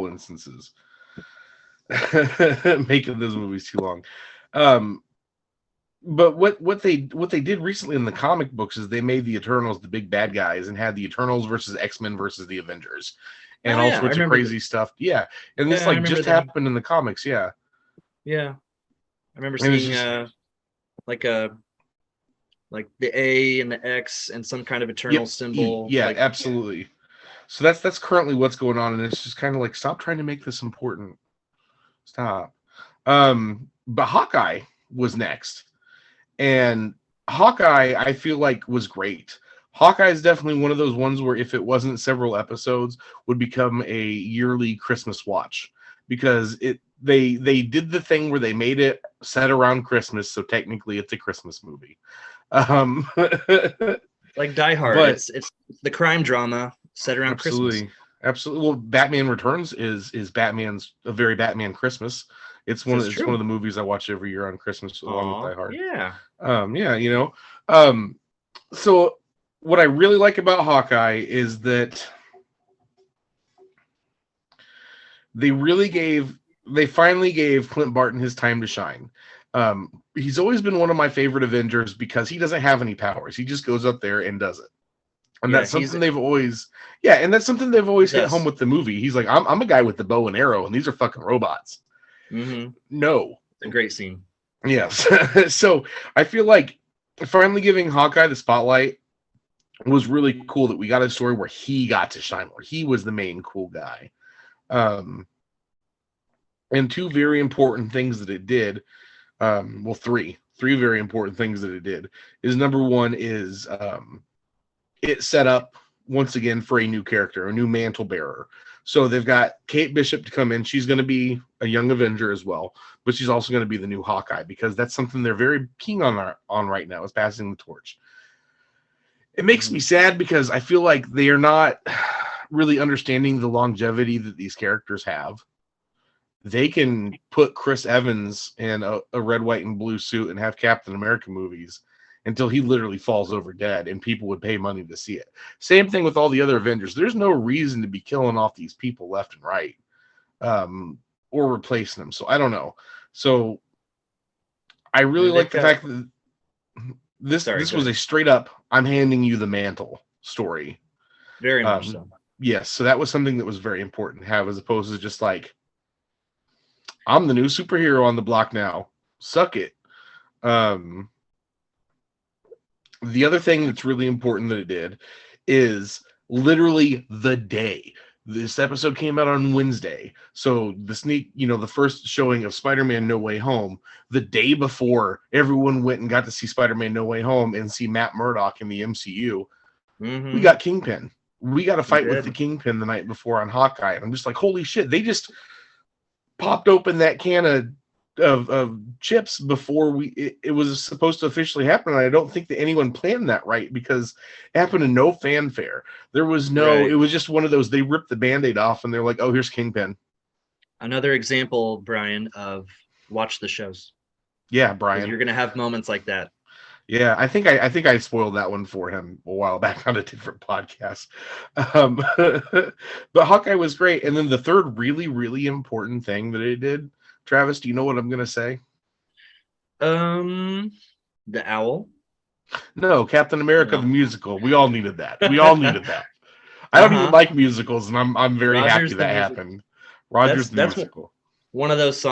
S1: instances, making those movies too long. But what they did recently in the comic books is they made the Eternals the big bad guys, and had the Eternals versus X-Men versus the Avengers, and all sorts of crazy stuff. Yeah, and this just happened in the comics. Yeah.
S2: I remember seeing like the A and the X and some kind of Eternal symbol.
S1: Yeah, absolutely. So that's currently what's going on, and it's just kind of like, stop trying to make this important. Stop. But Hawkeye was next, and Hawkeye, I feel like, was great. Hawkeye is definitely one of those ones where, if it wasn't several episodes, would become a yearly Christmas watch, because they did the thing where they made it set around Christmas, so technically it's a Christmas movie.
S2: Like Die Hard, but it's the crime drama set around Christmas.
S1: Absolutely. Well, Batman Returns is Batman's a very Batman Christmas. It's one of the movies I watch every year on Christmas along with Die Hard.
S2: Yeah.
S1: So what I really like about Hawkeye is that they finally gave Clint Barton his time to shine. He's always been one of my favorite Avengers because he doesn't have any powers. He just goes up there and does it. And that's something they've always hit home with the movie. He's like, I'm a guy with the bow and arrow, and these are fucking robots. No.
S2: It's a great scene.
S1: Yes. So I feel like finally giving Hawkeye the spotlight was really cool, that we got a story where he got to shine, where he was the main cool guy. And two very important things that it did, three very important things that it did, is number one is it set up once again for a new character, a new mantle bearer. So they've got Kate Bishop to come in. She's going to be a young Avenger as well, but she's also going to be the new Hawkeye because that's something they're very keen on right now, is passing the torch. It makes me sad because I feel like they are not really understanding the longevity that these characters have. They can put Chris Evans in a red, white, and blue suit and have Captain America movies until he literally falls over dead and people would pay money to see it. Same thing with all the other Avengers. There's no reason to be killing off these people left and right, or replacing them. So I don't know. So I really like the fact that this was a straight up, I'm handing you the mantle story.
S2: Very much so.
S1: Yes. So that was something that was very important to have, as opposed to just like, I'm the new superhero on the block now. Suck it. The other thing that's really important that it did is literally the day. This episode came out on Wednesday. So the first showing of Spider-Man No Way Home, the day before everyone went and got to see Spider-Man No Way Home and see Matt Murdock in the MCU, we got Kingpin. We got a fight with the Kingpin the night before on Hawkeye. And I'm just like, holy shit, they just popped open that can of chips before it was supposed to officially happen. And I don't think that anyone planned that right, because it happened to no fanfare. There was it was just one of those, they ripped the Band-Aid off and they're like, oh, here's Kingpin.
S2: Another example, Brian, of watch the shows.
S1: Yeah, Brian.
S2: You're going to have moments like that.
S1: Yeah, I think I spoiled that one for him a while back on a different podcast. But Hawkeye was great. And then the third really, really important thing that it did, Travis, do you know what I'm going to say?
S2: The owl?
S1: No, Captain America the musical. We all needed that. We all needed that. I don't even like musicals, and I'm very happy that happened. Rogers the musical.
S2: One of those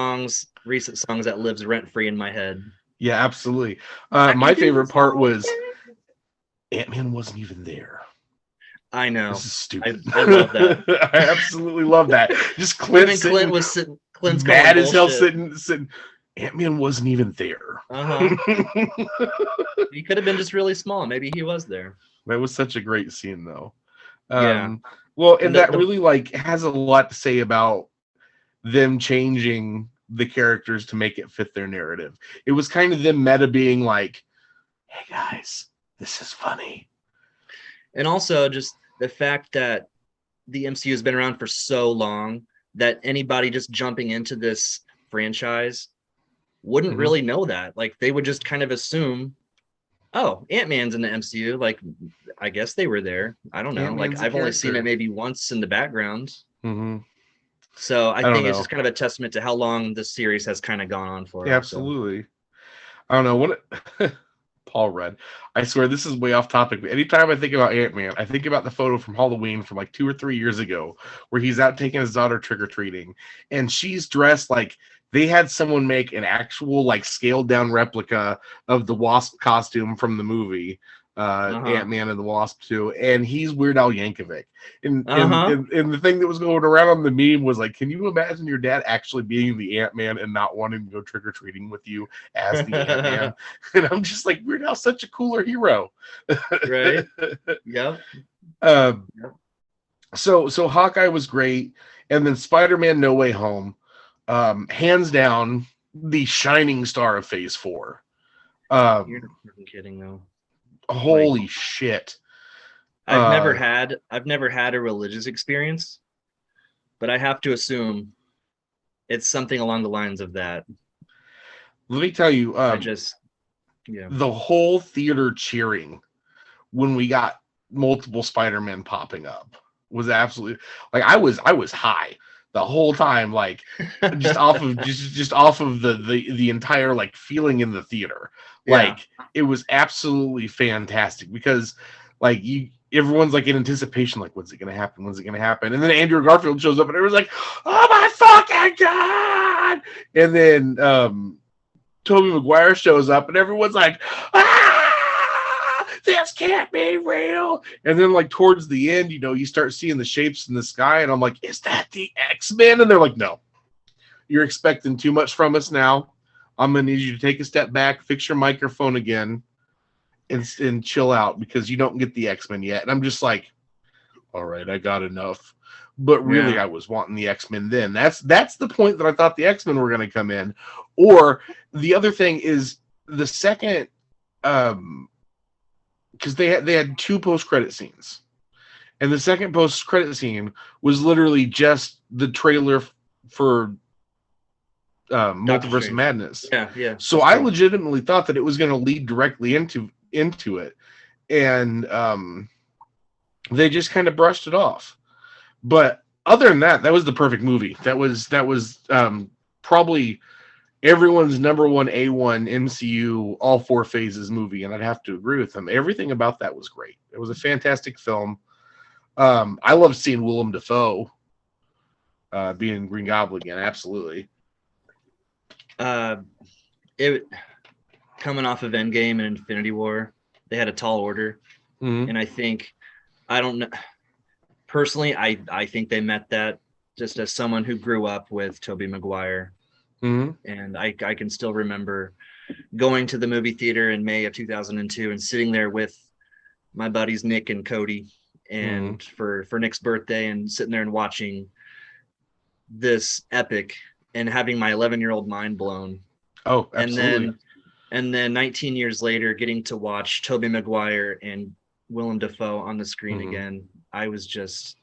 S2: recent songs that lives rent-free in my head.
S1: Yeah, absolutely. My favorite part was Ant-Man wasn't even there.
S2: I know.
S1: This is stupid.
S2: I love that.
S1: I absolutely love that. Just Clint
S2: was sitting. Clint's
S1: mad as hell sitting. Ant-Man wasn't even there.
S2: He could have been just really small. Maybe he was there.
S1: That was such a great scene, though.
S2: Yeah.
S1: Well, and that really has a lot to say about them changing the characters to make it fit their narrative. It was kind of them meta being like, hey guys, this is funny.
S2: And also just the fact that the MCU has been around for so long that anybody just jumping into this franchise wouldn't really know that. Like, they would just kind of assume, oh, Ant-Man's in the MCU. Like, I guess they were there. I don't know.
S1: Ant-Man's
S2: I've only seen it maybe once in the background.
S1: Mm-hmm.
S2: So I think it's just kind of a testament to how long this series has kind of gone on for.
S1: Yeah, absolutely. So. I don't know what Paul Rudd. I swear this is way off topic, but anytime I think about Ant-Man, I think about the photo from Halloween from like 2 or 3 years ago where he's out taking his daughter trick-or-treating and she's dressed like they had someone make an actual like scaled down replica of the Wasp costume from the movie. Ant-Man and the Wasp 2, and he's Weird Al Yankovic. And the thing that was going around on the meme was like, can you imagine your dad actually being the Ant-Man and not wanting to go trick-or-treating with you as the Ant-Man? And I'm just like, Weird Al's such a cooler hero.
S2: Right? Yep.
S1: So Hawkeye was great, and then Spider-Man No Way Home, hands down, the shining star of Phase 4.
S2: You're not kidding, though.
S1: Holy shit.
S2: I've never had a religious experience, but I have to assume it's something along the lines of that.
S1: Let me tell you, the whole theater cheering when we got multiple Spider-Men popping up was absolutely like I was high the whole time, like just off of the entire like feeling in the theater. Like it was absolutely fantastic because like everyone's like in anticipation, like when's it gonna happen? And then Andrew Garfield shows up and everyone's like, oh my fucking god! And then Tobey Maguire shows up and everyone's like, this can't be real. And then like towards the end, you start seeing the shapes in the sky and I'm like, is that the X-Men? And they're like, no, you're expecting too much from us now. I'm going to need you to take a step back, fix your microphone again, and chill out because you don't get the X-Men yet. And I'm just like, all right, I got enough. but really I was wanting the X-Men then. That's the point that I thought the X-Men were going to come in. Or the other thing is the second, because they had 2 post-credit scenes, and the second post-credit scene was literally just the trailer for Multiverse of Madness.
S2: Yeah.
S1: So I legitimately thought that it was going to lead directly into it, and they just kind of brushed it off. But other than that, that was the perfect movie. That was probably everyone's number one A1 MCU all 4 phases movie, and I'd have to agree with them. Everything about that was great. It was a fantastic film. I love seeing Willem Dafoe being Green Goblin again. Absolutely.
S2: It coming off of Endgame and Infinity War, they had a tall order, and I don't know. Personally, I think they met that, just as someone who grew up with Tobey Maguire. And I can still remember going to the movie theater in May of 2002 and sitting there with my buddies Nick and Cody, and for Nick's birthday, and sitting there and watching this epic and having my 11-year-old mind blown.
S1: Oh, absolutely.
S2: And then 19 years later, getting to watch Tobey Maguire and Willem Dafoe on the screen again, I was just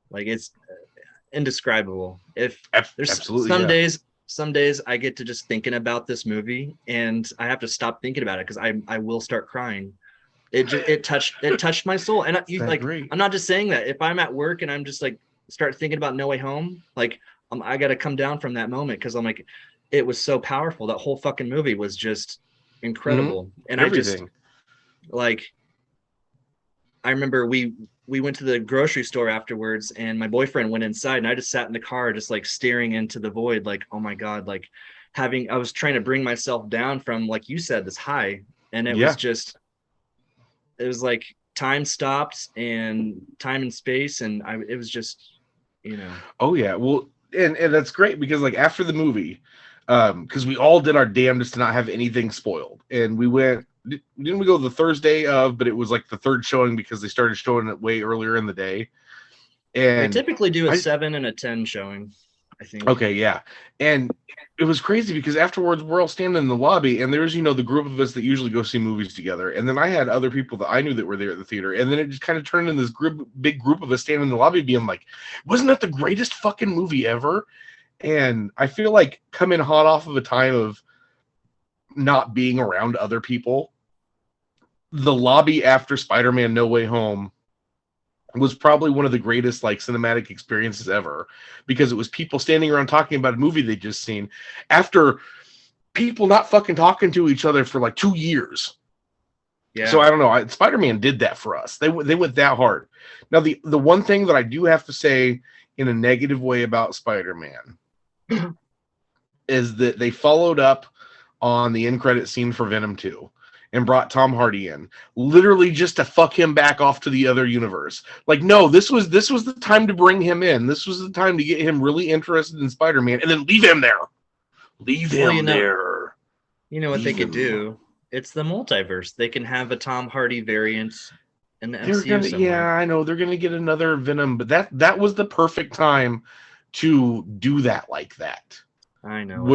S2: like, it's indescribable. If there's some days I get to just thinking about this movie and I have to stop thinking about it, because I will start crying. It touched my soul. And I'm not just saying that. If I'm at work and I'm just like start thinking about No Way Home, like I got to come down from that moment, because I'm like, it was so powerful. That whole fucking movie was just incredible. And everything. I remember we went to the grocery store afterwards, and my boyfriend went inside, and I just sat in the car, just like staring into the void, like, oh my God, like I was trying to bring myself down from, like you said, this high. And it was like time stopped, and time and space. And it was just,
S1: Oh yeah. Well, and that's great, because like after the movie, because we all did our damnedest to not have anything spoiled. And we didn't we go the Thursday of, but it was like the third showing, because they started showing it way earlier in the day. And
S2: they typically do a 7 and a 10 showing, I think.
S1: Okay, yeah. And it was crazy, because afterwards we're all standing in the lobby, and there's, the group of us that usually go see movies together. And then I had other people that I knew that were there at the theater. And then it just kind of turned into this big group of us standing in the lobby being like, wasn't that the greatest fucking movie ever? And I feel like coming hot off of a time of not being around other people, the lobby after Spider-Man No Way Home was probably one of the greatest like cinematic experiences ever, because it was people standing around talking about a movie they'd just seen after people not fucking talking to each other for like 2 years. Yeah. So I don't know. Spider-Man did that for us. They went that hard. Now the one thing that I do have to say in a negative way about Spider-Man is that they followed up on the end credit scene for Venom 2 and brought Tom Hardy in, literally just to fuck him back off to the other universe. Like, no, this was the time to bring him in. This was the time to get him really interested in Spider-Man, and then leave him there. There.
S2: You know what they could do? It's the multiverse. They can have a Tom Hardy variant in the MCU somewhere.
S1: Yeah, I know. They're going to get another Venom, but that was the perfect time to do that like that.
S2: I know.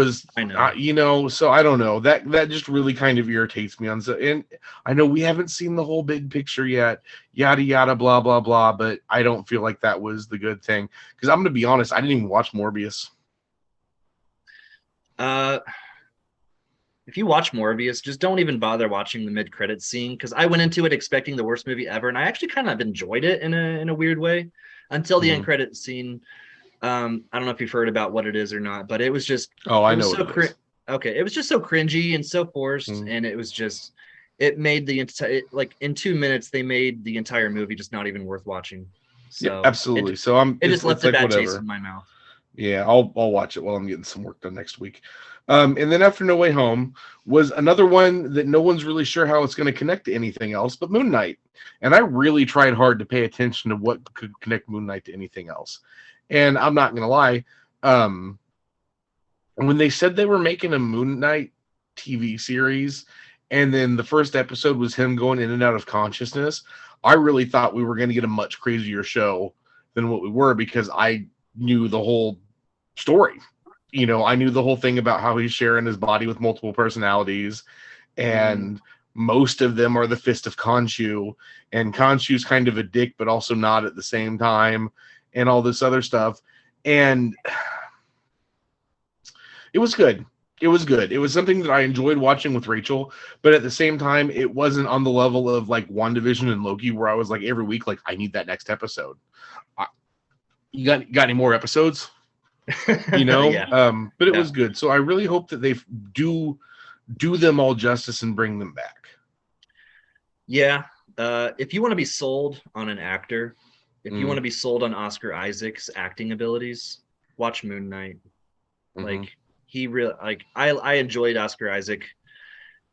S1: So I don't know. That just really kind of irritates me. And I know we haven't seen the whole big picture yet, yada, yada, blah, blah, blah, but I don't feel like that was the good thing. Because I'm going to be honest, I didn't even watch Morbius.
S2: If you watch Morbius, just don't even bother watching the mid-credits scene, because I went into it expecting the worst movie ever, and I actually kind of enjoyed it in a weird way until the end credits scene. I don't know if you've heard about what it is or not, but it was just
S1: I know
S2: it was just so cringy and so forced, and it was just made the entire, like, in 2 minutes they made the entire movie just not even worth watching. So
S1: yeah, absolutely.
S2: It just left a bad taste in my mouth.
S1: Yeah, I'll watch it while I'm getting some work done next week. And then after No Way Home was another one that no one's really sure how it's going to connect to anything else but Moon Knight. And I really tried hard to pay attention to what could connect Moon Knight to anything else. And I'm not going to lie, when they said they were making a Moon Knight TV series, and then the first episode was him going in and out of consciousness, I really thought we were going to get a much crazier show than what we were, because I knew the whole story. I knew the whole thing about how he's sharing his body with multiple personalities, and most of them are the Fist of Khonshu, and Khonshu's kind of a dick, but also not at the same time, and all this other stuff. And it was good. It was good. It was something that I enjoyed watching with Rachel, but at the same time, it wasn't on the level of like WandaVision and Loki, where I was like every week, like, I need that next episode. You got any more episodes?
S2: Yeah.
S1: But it was good. So I really hope that they do them all justice and bring them back.
S2: Yeah. If you want to be sold on an actor, if you want to be sold on Oscar Isaac's acting abilities, watch Moon Knight. Like, he really, like, I enjoyed Oscar Isaac.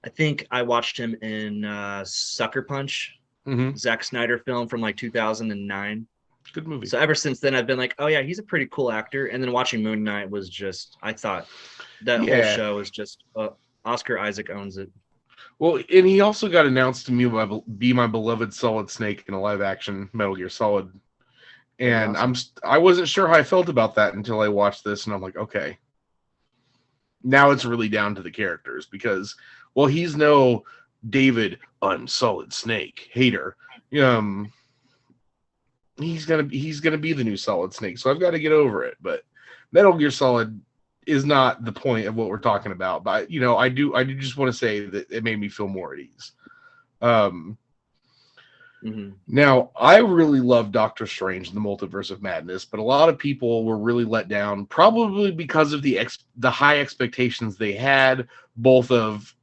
S2: I think I watched him in Sucker Punch, Zack Snyder film from like 2009.
S1: Good movie.
S2: So ever since then, I've been like, oh yeah, he's a pretty cool actor. And then watching Moon Knight was just, I thought that whole show is just Oscar Isaac owns it.
S1: Well, and he also got announced to be my beloved Solid Snake in a live action Metal Gear Solid. And awesome. I wasn't sure how I felt about that until I watched this, and I'm like, okay, now it's really down to the characters, because, well, he's no David, I'm Solid Snake hater. He's gonna be the new Solid Snake, so I've got to get over it. But Metal Gear Solid is not the point of what we're talking about. But I do just want to say that it made me feel more at ease. Now, I really love Doctor Strange and the Multiverse of Madness, but a lot of people were really let down, probably because of the high expectations they had. Both of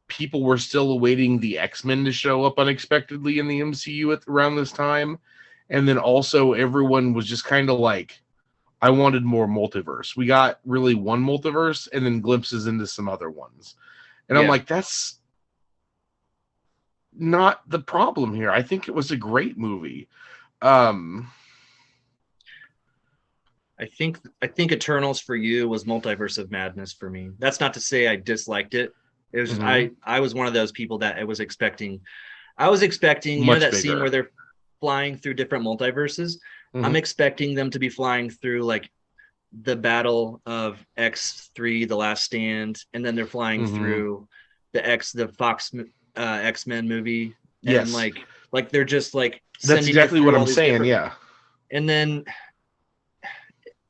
S1: people were still awaiting the X-Men to show up unexpectedly in the MCU around this time. And then also everyone was just kind of like, I wanted more multiverse. We got really one multiverse and then glimpses into some other ones. And I'm like, that's not the problem here. I think it was a great movie. I
S2: think Eternals for you was Multiverse of Madness for me. That's not to say I disliked it. It was just, I was one of those people that I was expecting that bigger scene where they're flying through different multiverses. I'm expecting them to be flying through like the battle of X3, The Last Stand, and then they're flying through the Fox X-Men movie. And like they're just like,
S1: that's exactly what I'm saying. Yeah.
S2: And then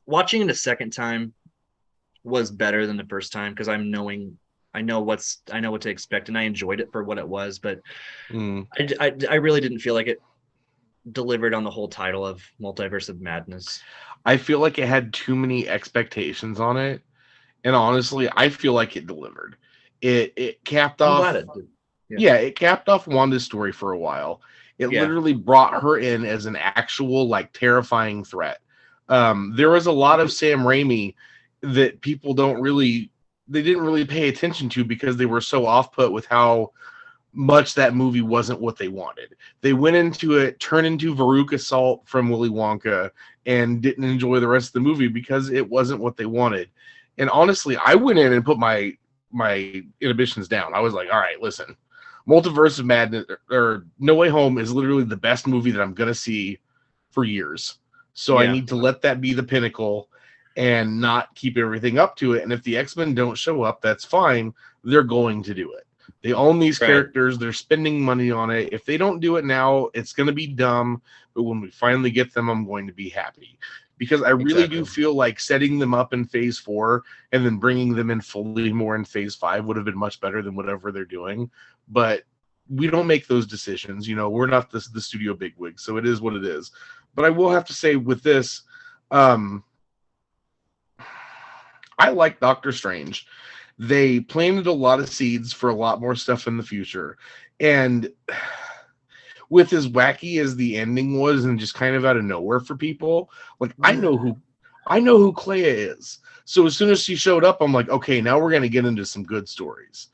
S2: watching it a second time was better than the first time, because I know what to expect, and I enjoyed it for what it was. But I really didn't feel like it delivered on the whole title of Multiverse of Madness.
S1: I feel like it had too many expectations on it, and honestly, I feel like it delivered. It capped off. I'm glad it did. Yeah, it capped off Wanda's story for a while. It literally brought her in as an actual, like, terrifying threat. There was a lot of Sam Raimi that people didn't really pay attention to, because they were so off-put with how much that movie wasn't what they wanted. They went into it, turned into Veruca Salt from Willy Wonka, and didn't enjoy the rest of the movie because it wasn't what they wanted. And honestly, I went in and put my inhibitions down. I was like, all right, listen, Multiverse of Madness or No Way Home is literally the best movie that I'm going to see for years. So I need to let that be the pinnacle and not keep everything up to it. And if the X-Men don't show up, that's fine. They're going to do it. They own these characters. They're spending money on it. If they don't do it now, it's going to be dumb. But when we finally get them, I'm going to be happy. Because I really do feel like setting them up in Phase 4 and then bringing them in fully more in Phase 5 would have been much better than whatever they're doing. But we don't make those decisions. We're not the studio bigwigs, so it is what it is. But I will have to say with this, I like Doctor Strange. They planted a lot of seeds for a lot more stuff in the future. And with as wacky as the ending was and just kind of out of nowhere for people, like, I know who Clea is. So as soon as she showed up, I'm like, okay, now we're going to get into some good stories.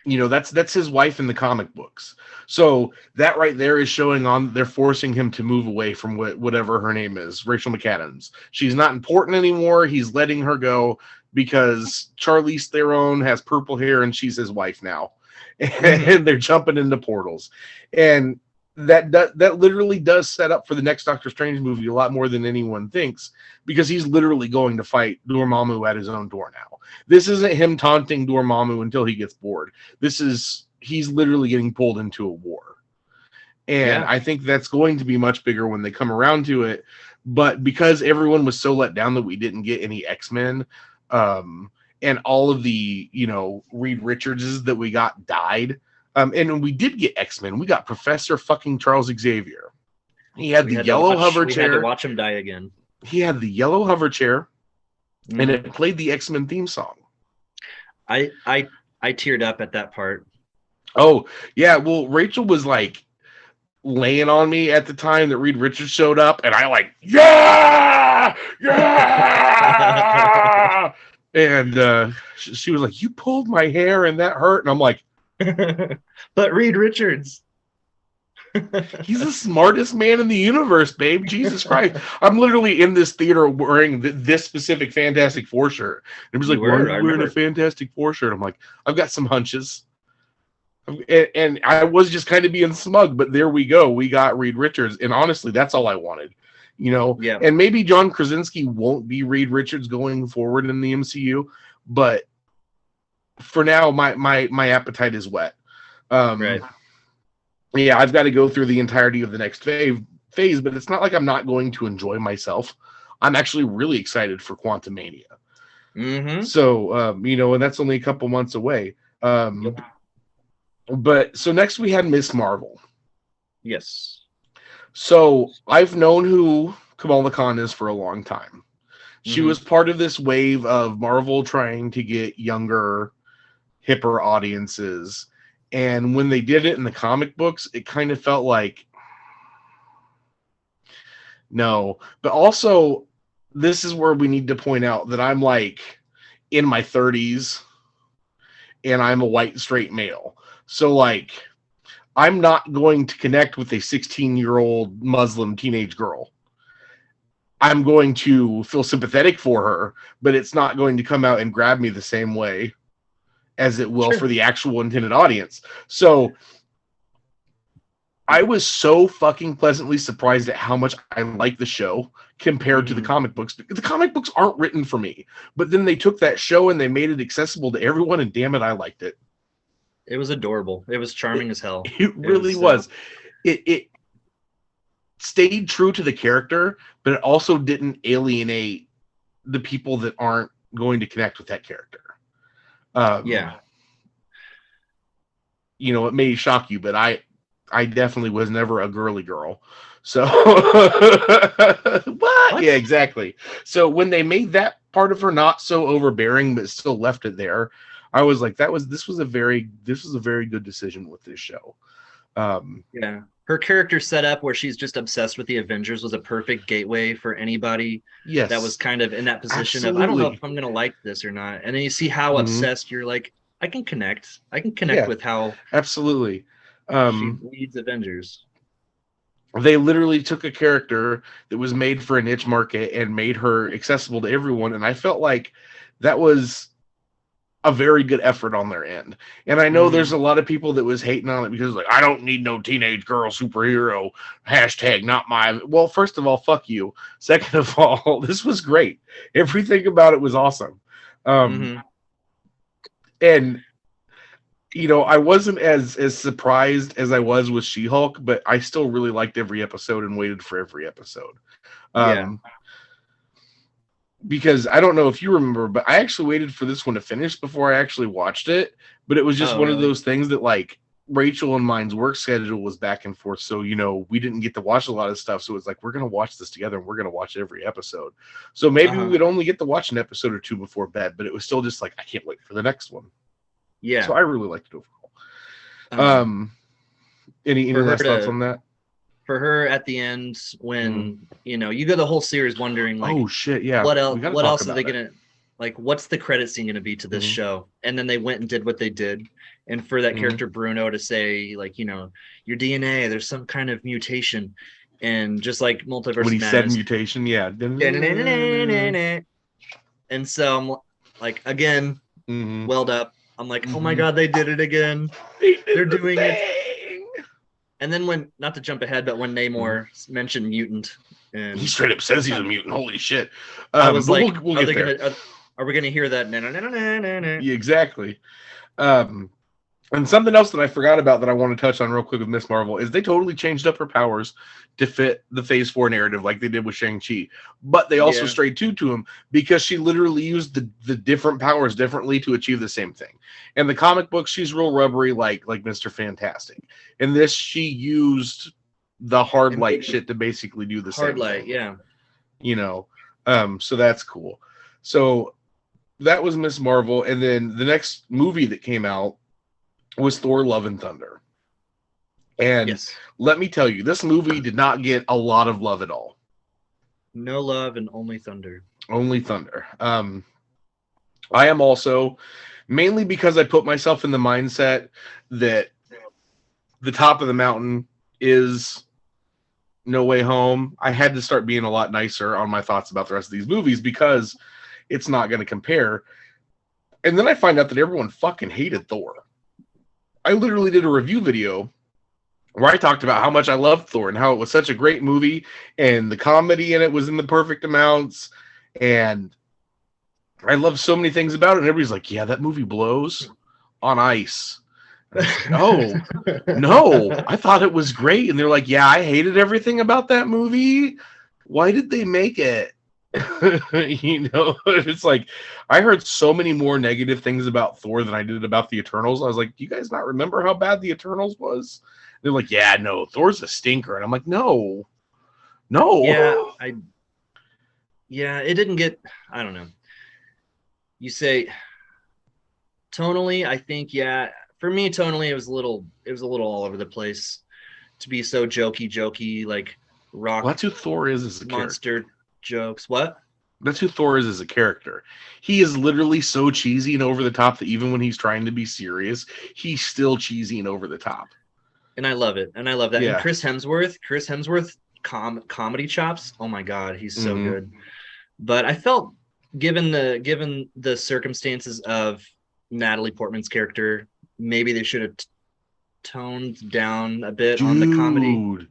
S1: That's his wife in the comic books. So that right there is showing on, they're forcing him to move away from whatever her name is, Rachel McAdams. She's not important anymore. He's letting her go because Charlize Theron has purple hair and she's his wife now. And they're jumping into portals. And that literally does set up for the next Doctor Strange movie a lot more than anyone thinks, because he's literally going to fight Dormammu at his own door now. This isn't him taunting Dormammu until he gets bored. He's literally getting pulled into a war. And I think that's going to be much bigger when they come around to it. But because everyone was so let down that we didn't get any X-Men, and all of the, Reed Richardses that we got died. And we did get X-Men. We got Professor fucking Charles Xavier. He had the yellow hover chair.
S2: We had to watch him die again.
S1: He had the yellow hover chair, and it played the X-Men theme song.
S2: I teared up at that part.
S1: Oh, yeah. Well, Rachel was like laying on me at the time that Reed Richards showed up, and I like, yeah! And she was like, you pulled my hair and that hurt. And I'm like,
S2: but Reed Richards.
S1: He's the smartest man in the universe, babe. Jesus Christ. I'm literally in this theater wearing this specific Fantastic Four shirt. And he was like, why are you wearing a Fantastic Four shirt? I'm like, I've got some hunches. And I was just kind of being smug, but there we go. We got Reed Richards. And honestly, that's all I wanted.
S2: Yeah.
S1: And maybe John Krasinski won't be Reed Richards going forward in the MCU, but for now, my appetite is wet.
S2: Right.
S1: Yeah, I've got to go through the entirety of the next phase, but it's not like I'm not going to enjoy myself. I'm actually really excited for Quantumania.
S2: Mm-hmm.
S1: So, and that's only a couple months away. But so next we had Miss Marvel.
S2: Yes.
S1: So I've known who Kamala Khan is for a long time. She was part of this wave of Marvel trying to get younger, hipper audiences. And when they did it in the comic books, it kind of felt like, no. But also, this is where we need to point out that I'm like in my 30s and I'm a white straight male. So like, I'm not going to connect with a 16-year-old Muslim teenage girl. I'm going to feel sympathetic for her, but it's not going to come out and grab me the same way as it will for the actual intended audience. So I was so fucking pleasantly surprised at how much I like the show compared to the comic books. The comic books aren't written for me, but then they took that show and they made it accessible to everyone, and damn it, I liked it.
S2: It was adorable. It was charming as hell.
S1: It really was. It stayed true to the character, but it also didn't alienate the people that aren't going to connect with that character.
S2: Yeah.
S1: It may shock you, but I definitely was never a girly girl. So what? Yeah, exactly. So when they made that part of her not so overbearing, but still left it there, I was like, this was a very good decision with this show.
S2: Yeah. Her character set up where she's just obsessed with the Avengers was a perfect gateway for anybody that was kind of in that position of, I don't know if I'm going to like this or not. And then you see how obsessed you're like, I can connect with how
S1: absolutely
S2: she leads Avengers.
S1: They literally took a character that was made for a niche market and made her accessible to everyone. And I felt like that was a very good effort on their end. And I know there's a lot of people that was hating on it because like, I don't need no teenage girl superhero, #not my, well, first of all, fuck you. Second of all, this was great. Everything about it was awesome. And I wasn't as surprised as I was with She-Hulk, but I still really liked every episode and waited for every episode. Because I don't know if you remember, but I actually waited for this one to finish before I actually watched it. But it was just one of those things that like Rachel and mine's work schedule was back and forth. So, we didn't get to watch a lot of stuff. So it's like, we're going to watch this together and we're going to watch every episode. So maybe we would only get to watch an episode or two before bed, but it was still just like, I can't wait for the next one.
S2: Yeah.
S1: So I really liked it overall. Any last thoughts on that?
S2: For her at the end, when you go the whole series wondering like,
S1: oh shit, yeah,
S2: what else are they gonna like? What's the credit scene gonna be to this show? And then they went and did what they did, and for that character Bruno to say like, your DNA, there's some kind of mutation, and just like Multiverse
S1: when he
S2: Madness,
S1: said mutation, yeah,
S2: and so I'm like again, welled up. I'm like, oh my god, they did it again. They're doing it. And then when, not to jump ahead, but when Namor mentioned mutant, and
S1: he straight up says he's a mutant. Holy shit!
S2: I was
S1: but
S2: like,
S1: we'll get there.
S2: are we gonna hear that?
S1: Yeah, exactly. And something else that I forgot about that I want to touch on real quick with Miss Marvel is they totally changed up her powers to fit the Phase 4 narrative like they did with Shang-Chi. But they also strayed true to him because she literally used the different powers differently to achieve the same thing. In the comic book, she's real rubbery like Mr. Fantastic. In this, she used the hard light shit to basically do the same thing.
S2: Yeah.
S1: You know, so that's cool. So that was Miss Marvel. And then the next movie that came out was Thor: Love and Thunder. And let me tell you, this movie did not get a lot of love at all.
S2: No love and only thunder.
S1: Only thunder. I am also, mainly because I put myself in the mindset that the top of the mountain is No Way Home, I had to start being a lot nicer on my thoughts about the rest of these movies because it's not going to compare. And then I find out that everyone fucking hated Thor. I literally did a review video where I talked about how much I loved Thor and how it was such a great movie and the comedy in it was in the perfect amounts. And I love so many things about it. And everybody's like, yeah, that movie blows on ice. Like, oh, no, I thought it was great. And they're like, yeah, I hated everything about that movie. Why did they make it? You know, it's like I heard so many more negative things about Thor than I did about the Eternals. I was like, do you guys not remember how bad the Eternals was? They're like, yeah, no, Thor's a stinker. And I'm like, no.
S2: Yeah, it didn't get, I don't know. You say tonally, I think, for me, tonally, it was a little all over the place to be so jokey, like rock.
S1: Well, that's who Thor is as a
S2: monster
S1: character.
S2: Jokes. What?
S1: That's who Thor is as a character. He is literally so cheesy and over the top that even when he's trying to be serious, he's still cheesy and over the top.
S2: And I love it. And I love that.
S1: Yeah.
S2: And Chris Hemsworth comedy chops. Oh my God, he's so good. But I felt given the circumstances of Natalie Portman's character, maybe they should have toned down a bit on the comedy.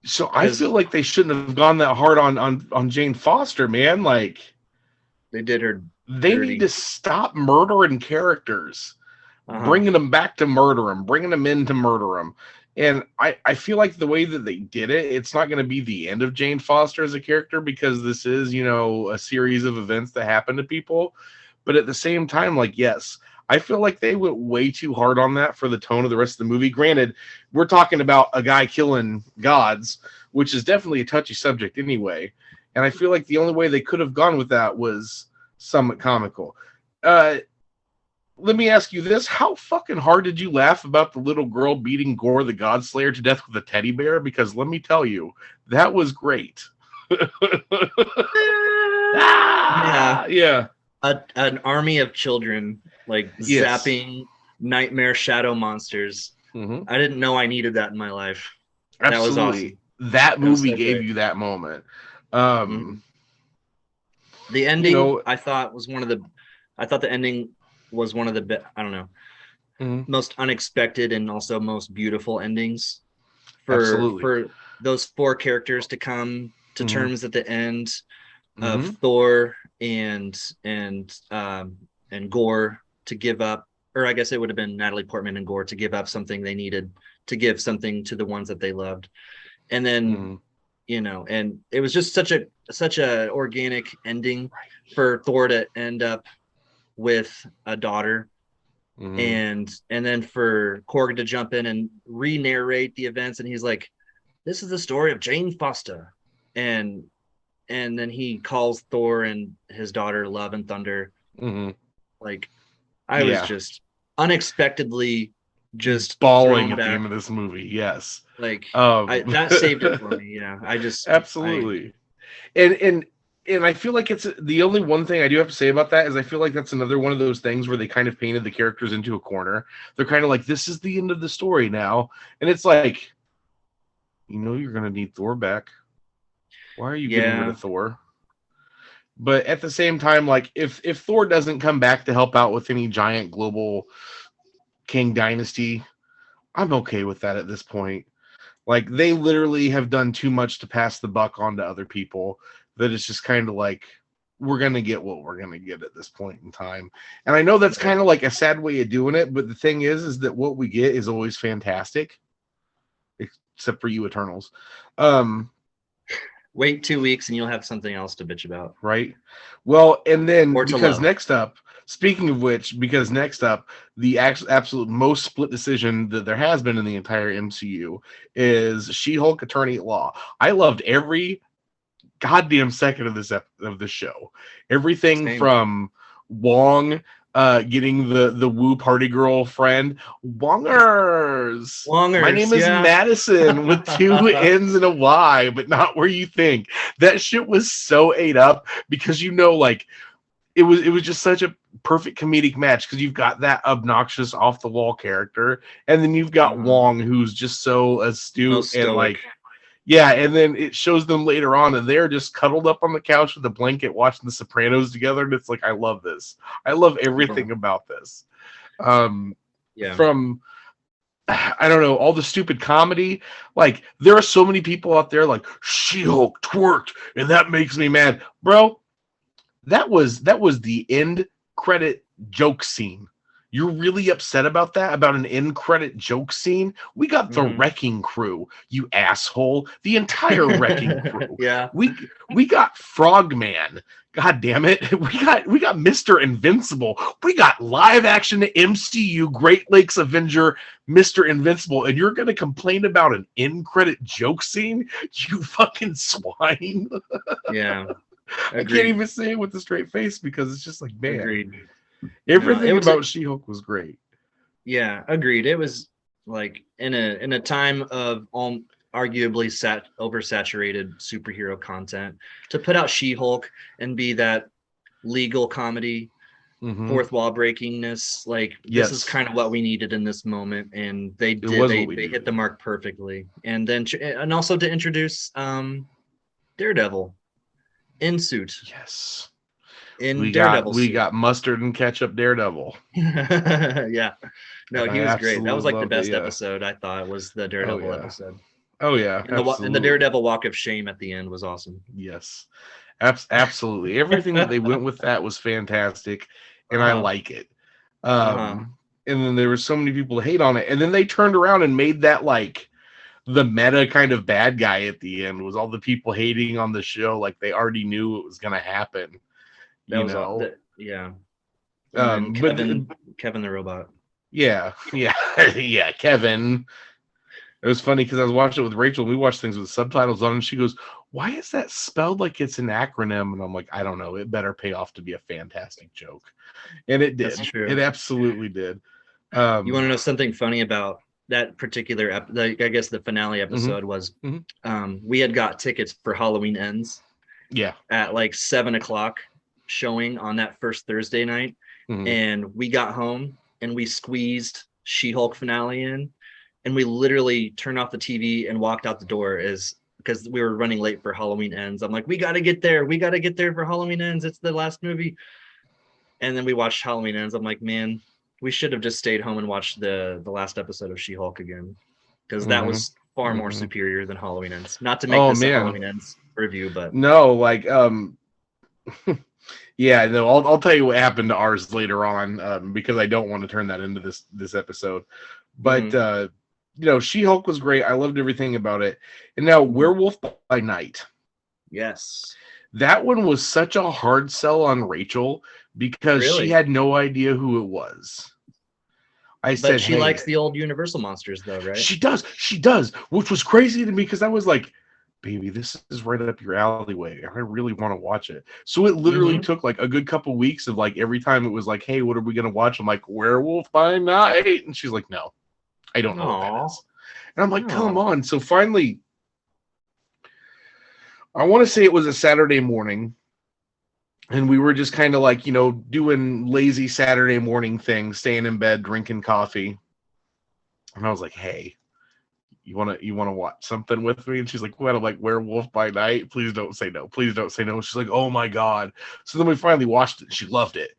S1: So I feel like they shouldn't have gone that hard on Jane Foster, man. Like
S2: they did her.
S1: They need to stop murdering characters, bringing them back to murder them, bringing them in to murder them. And I feel like the way that they did it, it's not going to be the end of Jane Foster as a character because this is, you know, a series of events that happen to people. But at the same time, like, yes, I feel like they went way too hard on that for the tone of the rest of the movie. Granted, we're talking about a guy killing gods, which is definitely a touchy subject anyway. And I feel like the only way they could have gone with that was somewhat comical. Let me ask you this. How fucking hard did you laugh about the little girl beating Gore the Godslayer to death with a teddy bear? Because let me tell you, that was great. Yeah.
S2: An army of children like zapping nightmare shadow monsters. I didn't know I needed that in my life.
S1: Absolutely.
S2: That was awesome.
S1: That movie gave you that moment.
S2: The ending, I thought the ending was one of the I don't know, most unexpected and also most beautiful endings for those four characters to come to terms at the end of Thor and Gore to give up, or I guess it would have been Natalie Portman and Gore to give up something they needed to give something to the ones that they loved. And then, you know, and it was just such a organic ending for Thor to end up with a daughter, and then for Korg to jump in and re-narrate the events, and he's like, "This is the story of Jane Foster," and then he calls Thor and his daughter Love and Thunder. Like, I was just unexpectedly just
S1: bawling at the end of this movie. Yes,
S2: like that saved it for me. Yeah, I just
S1: absolutely. And I feel like it's the only one thing I do have to say about that is I feel like that's another one of those things where they kind of painted the characters into a corner. They're kind of like, this is the end of the story now. And it's like, you know, you're going to need Thor back. Why are you getting rid of Thor? But at the same time, like if Thor doesn't come back to help out with any giant global King dynasty, I'm okay with that at this point. Like, they literally have done too much to pass the buck on to other people that it's just kind of like, we're going to get what we're going to get at this point in time. And I know that's kind of like a sad way of doing it, but the thing is that what we get is always fantastic, except for you Eternals.
S2: Wait 2 weeks and you'll have something else to bitch about.
S1: Right. Well, and then
S2: Or to
S1: because
S2: love.
S1: next up, speaking of which, because next up, the absolute most split decision that there has been in the entire MCU is She-Hulk Attorney at Law. I loved every goddamn second of this show. Everything
S2: Same.
S1: from Wong getting the woo party girl friend. Wongers. My name is Madison with 2 N's and a Y, but not where you think. That shit was so ate up because like it was just such a perfect comedic match because you've got that obnoxious off the wall character, and then you've got Wong who's just so astute and like. Yeah, and then it shows them later on, and they're just cuddled up on the couch with a blanket watching The Sopranos together, and it's like, I love this. I love everything about this. From, I don't know, all the stupid comedy. Like, there are so many people out there like, She-Hulk twerked, and that makes me mad. Bro, that was the end credit joke scene. You're really upset about that? About an end credit joke scene? We got the Wrecking Crew, you asshole. The entire Wrecking Crew.
S2: Yeah.
S1: We got Frogman. God damn it. We got Mr. Invincible. We got live action MCU Great Lakes Avenger Mr. Invincible, and you're gonna complain about an end credit joke scene? You fucking swine.
S2: Yeah.
S1: I can't even say it with a straight face because it's just like, man.
S2: Agreed.
S1: Everything about She-Hulk was great.
S2: Yeah, agreed. It was like in a time of arguably oversaturated superhero content, to put out She-Hulk and be that legal comedy, fourth wall breakingness. Like, this is kind of what we needed in this moment, and they hit the mark perfectly. And then and also to introduce Daredevil in suit.
S1: Yes.
S2: We
S1: got mustard and ketchup Daredevil.
S2: Yeah. No, he was great. That was like the best episode, I thought, was the Daredevil episode.
S1: Oh, yeah.
S2: And the Daredevil walk of shame at the end was awesome.
S1: Yes. Absolutely. Everything that they went with that was fantastic, and I like it. And then there were so many people to hate on it. And then they turned around and made that like the meta kind of bad guy at the end, was all the people hating on the show like they already knew it was going to happen.
S2: Kevin the robot.
S1: Yeah, Kevin. It was funny because I was watching it with Rachel. We watched things with subtitles on, and she goes, "Why is that spelled like it's an acronym?" And I'm like, "I don't know. It better pay off to be a fantastic joke," and it did. That's true. It absolutely did.
S2: You want to know something funny about that particular I guess the finale episode was we had got tickets for Halloween Ends.
S1: Yeah,
S2: at like 7:00 showing on that first Thursday night, and we got home and we squeezed She-Hulk finale in, and we literally turned off the TV and walked out the door because we were running late for Halloween Ends. I'm like, we got to get there for Halloween Ends. It's the last movie. And then we watched Halloween Ends. I'm like, man, we should have just stayed home and watched the last episode of She-Hulk again, because that was far more superior than Halloween Ends. Not to make this a Halloween Ends review, but
S1: no, like yeah, no, I'll tell you what happened to ours later on, because I don't want to turn that into this episode. But She-Hulk was great. I loved everything about it. And now Werewolf by Night.
S2: Yes.
S1: That one was such a hard sell on Rachel because she had no idea who it was.
S2: But she likes the old Universal monsters though, right?
S1: She does, which was crazy to me because I was like, baby, this is right up your alleyway. I really want to watch it. So it literally took like a good couple weeks of like every time it was like, hey, what are we gonna watch? I'm like, Werewolf by Night, and she's like, no, I don't know what that is. And I'm like, come on. So finally, I want to say it was a Saturday morning, and we were just kind of like, doing lazy Saturday morning things, staying in bed, drinking coffee. And I was like, hey, you want to watch something with me? And she's like, what? I'm like, Werewolf by Night. Please don't say no. Please don't say no. She's like, oh my God. So then we finally watched it. And she loved it.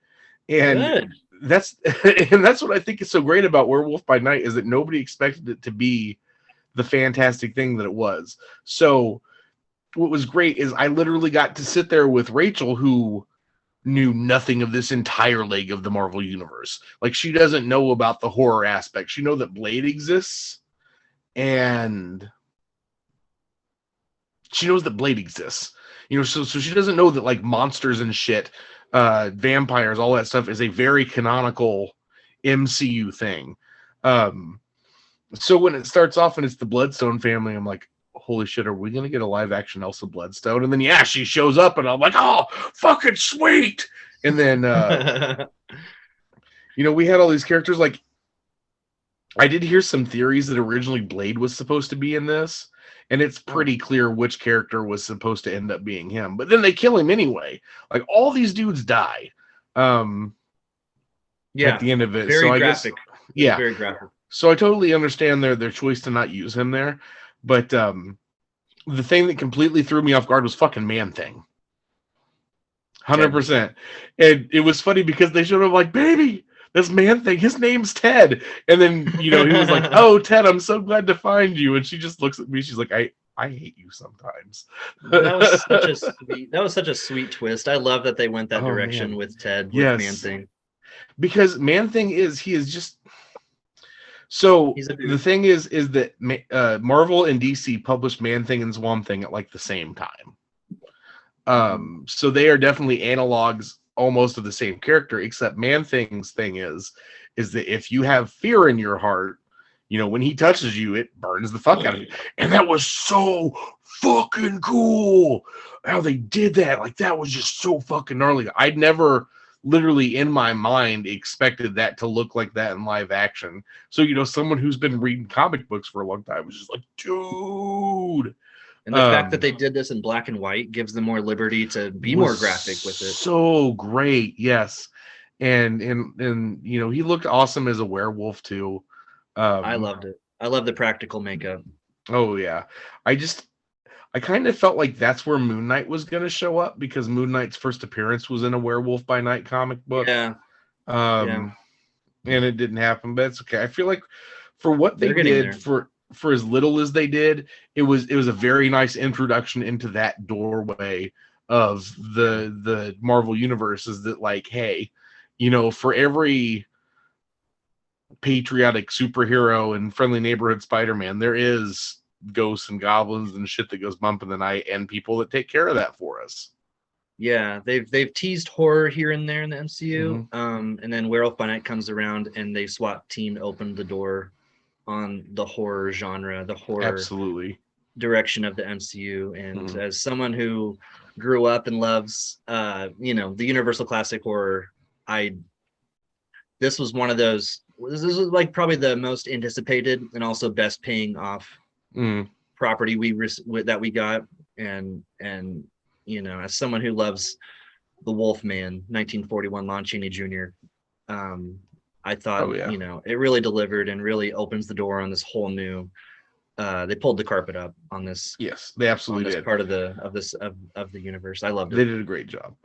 S1: And that's and that's what I think is so great about Werewolf by Night, is that nobody expected it to be the fantastic thing that it was. So what was great is I literally got to sit there with Rachel, who knew nothing of this entire leg of the Marvel universe. Like, she doesn't know about the horror aspect. She knows that Blade exists, and she knows that Blade exists. So she doesn't know that, like, monsters and shit, vampires, all that stuff is a very canonical MCU thing. So when it starts off and it's the Bloodstone family, I'm like, holy shit, are we gonna get a live action Elsa Bloodstone? And then she shows up, and I'm like, oh, fucking sweet. And then we had all these characters. Like, I did hear some theories that originally Blade was supposed to be in this, and it's pretty clear which character was supposed to end up being him. But then they kill him anyway. Like, all these dudes die. At the end of it.
S2: Very
S1: so
S2: graphic.
S1: I guess,
S2: very graphic.
S1: So I totally understand their choice to not use him there. But the thing that completely threw me off guard was fucking Man-Thing. 100%. And it was funny because they showed up like, baby, this Man-Thing, his name's Ted. And then, he was like, oh, Ted, I'm so glad to find you. And she just looks at me. She's like, I hate you sometimes.
S2: That was such a sweet twist. I love that they went that direction with Ted, with Man-Thing.
S1: Because Man-Thing he is just... So the thing is that Marvel and DC published Man-Thing and Swamp Thing at like the same time. So they are definitely analogs almost of the same character, except Man-Thing's thing is that if you have fear in your heart, when he touches you, it burns the fuck out of you. And that was so fucking cool how they did that. Like, that was just so fucking gnarly. I'd never literally in my mind expected that to look like that in live action. So, someone who's been reading comic books for a long time was just like, dude.
S2: And the fact that they did this in black and white gives them more liberty to be more graphic with it.
S1: So great. Yes. And he looked awesome as a werewolf too.
S2: I loved it. I love the practical makeup.
S1: Oh yeah. I kind of felt like that's where Moon Knight was going to show up, because Moon Knight's first appearance was in a Werewolf by Night comic book.
S2: Yeah.
S1: And it didn't happen, but it's okay. I feel like for what they did, for as little as they did, it was a very nice introduction into that doorway of the Marvel universe. Is that like, hey, for every patriotic superhero and friendly neighborhood Spider-Man, there is ghosts and goblins and shit that goes bump in the night, and people that take care of that for us.
S2: Yeah, they've teased horror here and there in the MCU, and then Werewolf by Night comes around and they SWAT team opened the door on the horror genre, the horror direction of the MCU. And as someone who grew up and loves the Universal classic horror, this was one of those. This was like probably the most anticipated and also best paying off property that we got. And as someone who loves the Wolfman, 1941 Lon Chaney Jr., I thought it really delivered and really opens the door on this whole new. They pulled the carpet up on this.
S1: Yes, they absolutely did.
S2: Part of the universe. I loved it.
S1: They did a great job.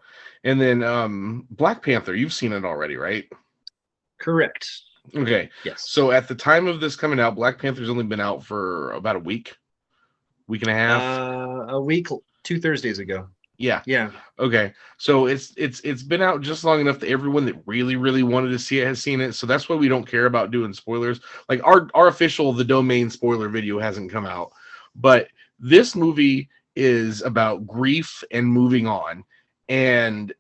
S1: And then Black Panther, you've seen it already, right?
S2: Correct.
S1: Okay.
S2: Yes.
S1: So at the time of this coming out, Black Panther's only been out for about a week and a half.
S2: A week, 2 Thursdays ago.
S1: Yeah. Okay. So it's been out just long enough that everyone that really, really wanted to see it has seen it. So that's why we don't care about doing spoilers. Like our official The Domain spoiler video hasn't come out. But this movie is about grief and moving on. And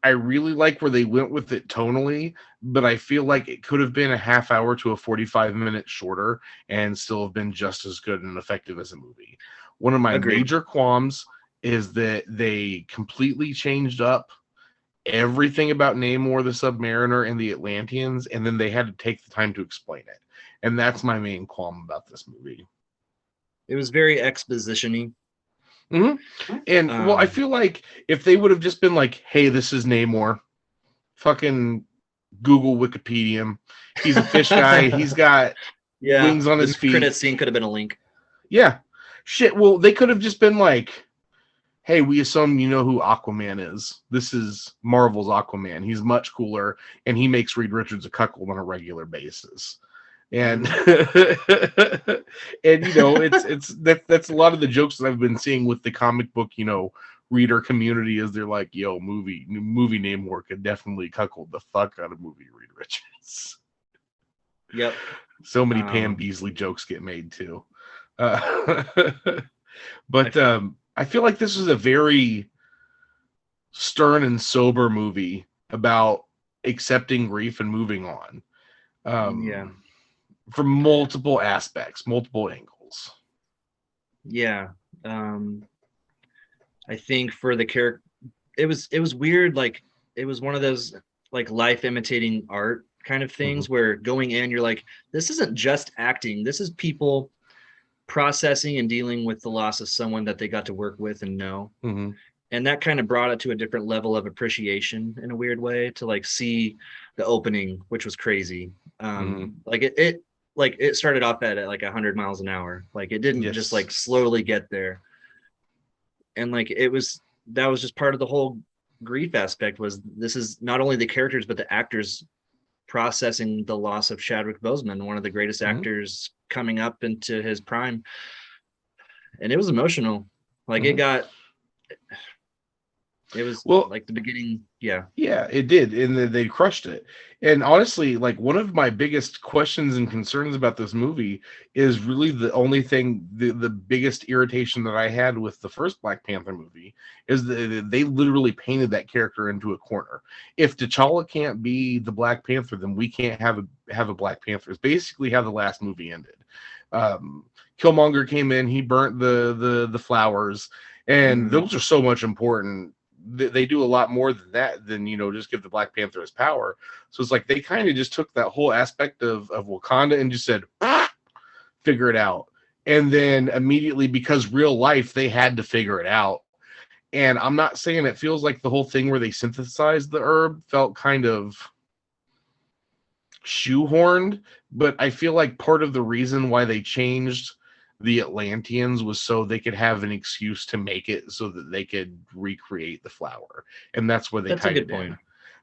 S1: I really like where they went with it tonally, but I feel like it could have been a half hour to a 45-minute shorter and still have been just as good and effective as a movie. One of my major qualms is that they completely changed up everything about Namor, the Submariner, and the Atlanteans, and then they had to take the time to explain it. And that's my main qualm about this movie.
S2: It was very exposition-y.
S1: And I feel like if they would have just been like, hey, this is Namor, fucking Google Wikipedia him. He's a fish guy. He's got wings on his feet.
S2: Credit scene could have been a link.
S1: Yeah. Shit. Well, they could have just been like, hey, we assume you know who Aquaman is. This is Marvel's Aquaman. He's much cooler, and he makes Reed Richards a cuckold on a regular basis. And and that's a lot of the jokes that I've been seeing with the comic book, reader community, is they're like, yo, movie Namor could definitely cuckold the fuck out of movie Reed Richards.
S2: Yep.
S1: So many Pam Beasley jokes get made too. But I feel like this is a very stern and sober movie about accepting grief and moving on. From multiple aspects, multiple angles.
S2: Yeah. I think for the character, it was weird. Like, it was one of those like life imitating art kind of things where going in, you're like, this isn't just acting. This is people processing and dealing with the loss of someone that they got to work with and know. And that kind of brought it to a different level of appreciation in a weird way, to like see the opening, which was crazy. Like it started off at like 100 miles an hour. Like, it didn't just like slowly get there. And like, that was just part of the whole grief aspect. Was this is not only the characters but the actors processing the loss of Chadwick Boseman, one of the greatest actors coming up into his prime. And it was emotional. Like, it was like the beginning. Yeah,
S1: it did, and they crushed it. And honestly, like, one of my biggest questions and concerns about this movie is really the only thing, the biggest irritation that I had with the first Black Panther movie is that they literally painted that character into a corner. If T'Challa can't be the Black Panther, then we can't have a Black Panther. It's basically how the last movie ended. Killmonger came in, he burnt the flowers, and those are so much important. They do a lot more than that, than just give the Black Panther his power. So it's like they kind of just took that whole aspect of Wakanda and just said, figure it out. And then immediately, because real life, they had to figure it out. And I'm not saying it feels like the whole thing where they synthesized the herb felt kind of shoehorned, but I feel like part of the reason why they changed the Atlanteans was so they could have an excuse to make it so that they could recreate the flower. And that's where they tied it in.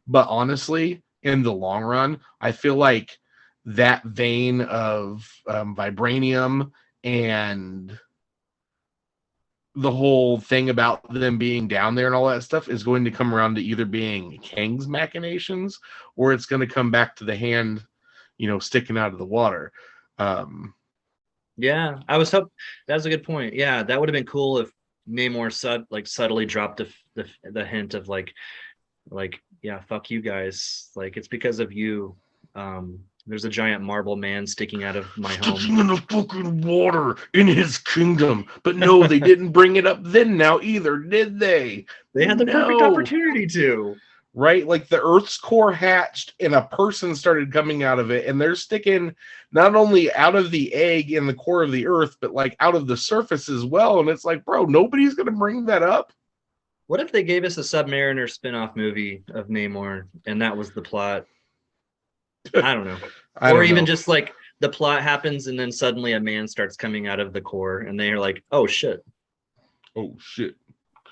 S1: But honestly, in the long run, I feel like that vein of vibranium and the whole thing about them being down there and all that stuff is going to come around to either being Kang's machinations, or it's going to come back to the hand, sticking out of the water.
S2: Yeah, I was hoping that was a good point. Yeah, that would have been cool if Namor subtly dropped the hint of like, yeah, fuck you guys. Like, it's because of you. There's a giant marble man sticking out of my home.
S1: Sticking in the fucking water in his kingdom. But no, they didn't bring it up then now either, did they?
S2: They had the perfect opportunity to.
S1: Right? Like, the Earth's core hatched and a person started coming out of it, and they're sticking not only out of the egg in the core of the Earth, but like out of the surface as well. And it's like, bro, nobody's going to bring that up.
S2: What if they gave us a Submariner spin-off movie of Namor and that was the plot? I don't know. Or even just like the plot happens and then suddenly a man starts coming out of the core and they're like, oh shit.
S1: Oh shit.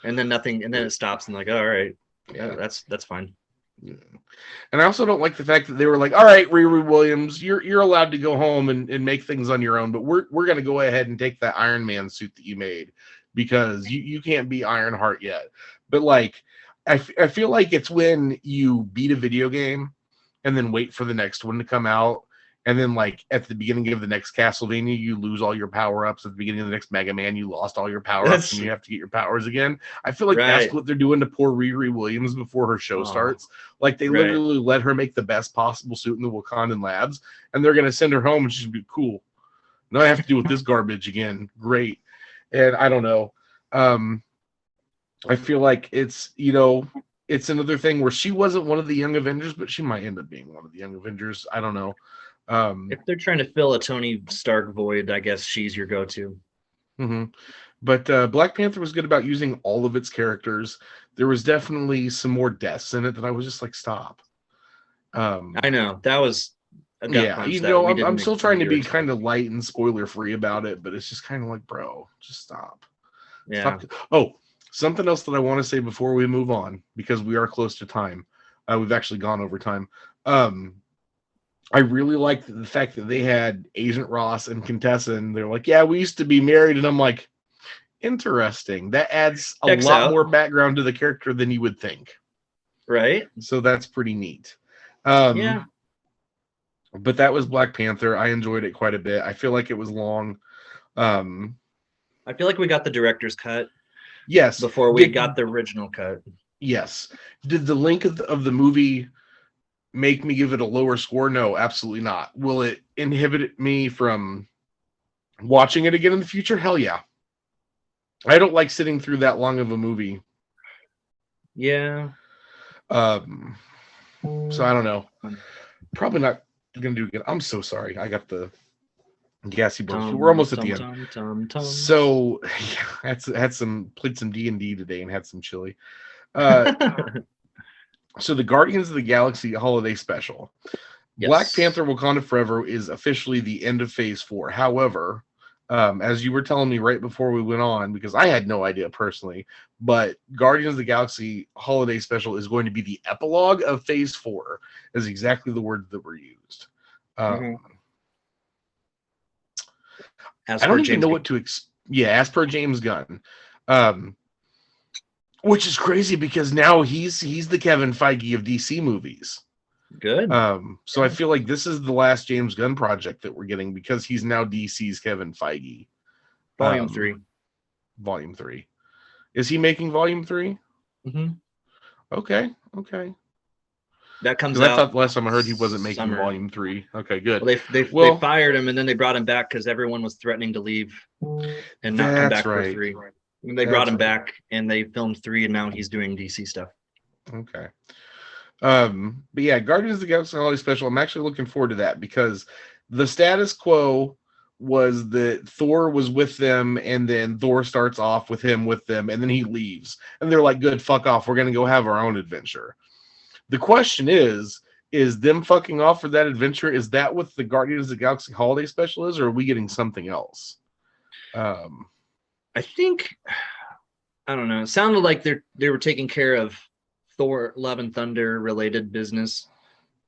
S2: And then nothing, and then it stops and like, oh, all right. Yeah, that's fine.
S1: Yeah. And I also don't like the fact that they were like, all right, Riri Williams, you're allowed to go home and make things on your own, but we're going to go ahead and take that Iron Man suit that you made because you can't be Ironheart yet. But like, I feel like it's when you beat a video game and then wait for the next one to come out. And then, like, at the beginning of the next Castlevania, you lose all your power-ups. At the beginning of the next Mega Man, you lost all your power-ups, and you have to get your powers again. I feel like that's what they're doing to poor Riri Williams before her show starts. Like, they literally let her make the best possible suit in the Wakandan labs, and they're going to send her home, and she's going to be cool. Now I have to deal with this garbage again. Great. And I don't know. I feel like it's, it's another thing where she wasn't one of the Young Avengers, but she might end up being one of the Young Avengers. I don't know.
S2: If they're trying to fill a Tony Stark void, I guess she's your go-to.
S1: But Black Panther was good about using all of its characters. There was definitely some more deaths in it that I was just like, stop.
S2: I know that was a gut punch.
S1: I'm still trying to be kind of light and spoiler free about it, but it's just kind of like, bro, just stop.
S2: Yeah.
S1: Stop. Oh, something else that I want to say before we move on, because we are close to time. We've actually gone over time. I really like the fact that they had Agent Ross and Contessa, and they're like, yeah, we used to be married. And I'm like, interesting. That adds a lot more background to the character than you would think.
S2: Right.
S1: So that's pretty neat.
S2: Yeah.
S1: But that was Black Panther. I enjoyed it quite a bit. I feel like it was long.
S2: I feel like we got the director's cut.
S1: Yes.
S2: Before we got the original cut.
S1: Yes. Did the length of the movie make me give it a lower score? No, absolutely not. Will it inhibit me from watching it again in the future? Hell yeah. I don't like sitting through that long of a movie.
S2: Yeah.
S1: So I don't know. Probably not gonna do it again. I'm so sorry. I got the gassy burst. We're almost at the end. So yeah, had some played some D&D today and had some chili. So the Guardians of the Galaxy Holiday Special. Yes. Black Panther Wakanda Forever is officially the end of Phase 4. However, as you were telling me right before we went on, because I had no idea personally, but Guardians of the Galaxy Holiday Special is going to be the epilogue of Phase 4, is exactly the words that were used. I don't even know what to as per James Gunn. Which is crazy because now he's the Kevin Feige of DC movies.
S2: Good.
S1: So I feel like this is the last James Gunn project that we're getting because he's now DC's Kevin Feige.
S2: Volume 3.
S1: Volume 3. Is he making Volume 3?
S2: Mm-hmm.
S1: Okay.
S2: That comes out.
S1: I thought last time I heard he wasn't making Volume 3. Okay, good.
S2: Well, they fired him and then they brought him back because everyone was threatening to leave and not come back for 3. And they brought him back and they filmed 3 and now he's doing DC stuff.
S1: Okay. But yeah, Guardians of the Galaxy Holiday Special, I'm actually looking forward to that because the status quo was that Thor was with them and then Thor starts off with them and then he leaves. And they're like, good, fuck off. We're going to go have our own adventure. The question is them fucking off for that adventure, is that what the Guardians of the Galaxy Holiday Special is, or are we getting something else?
S2: I think, I don't know. It sounded like they were taking care of Thor Love and Thunder related business,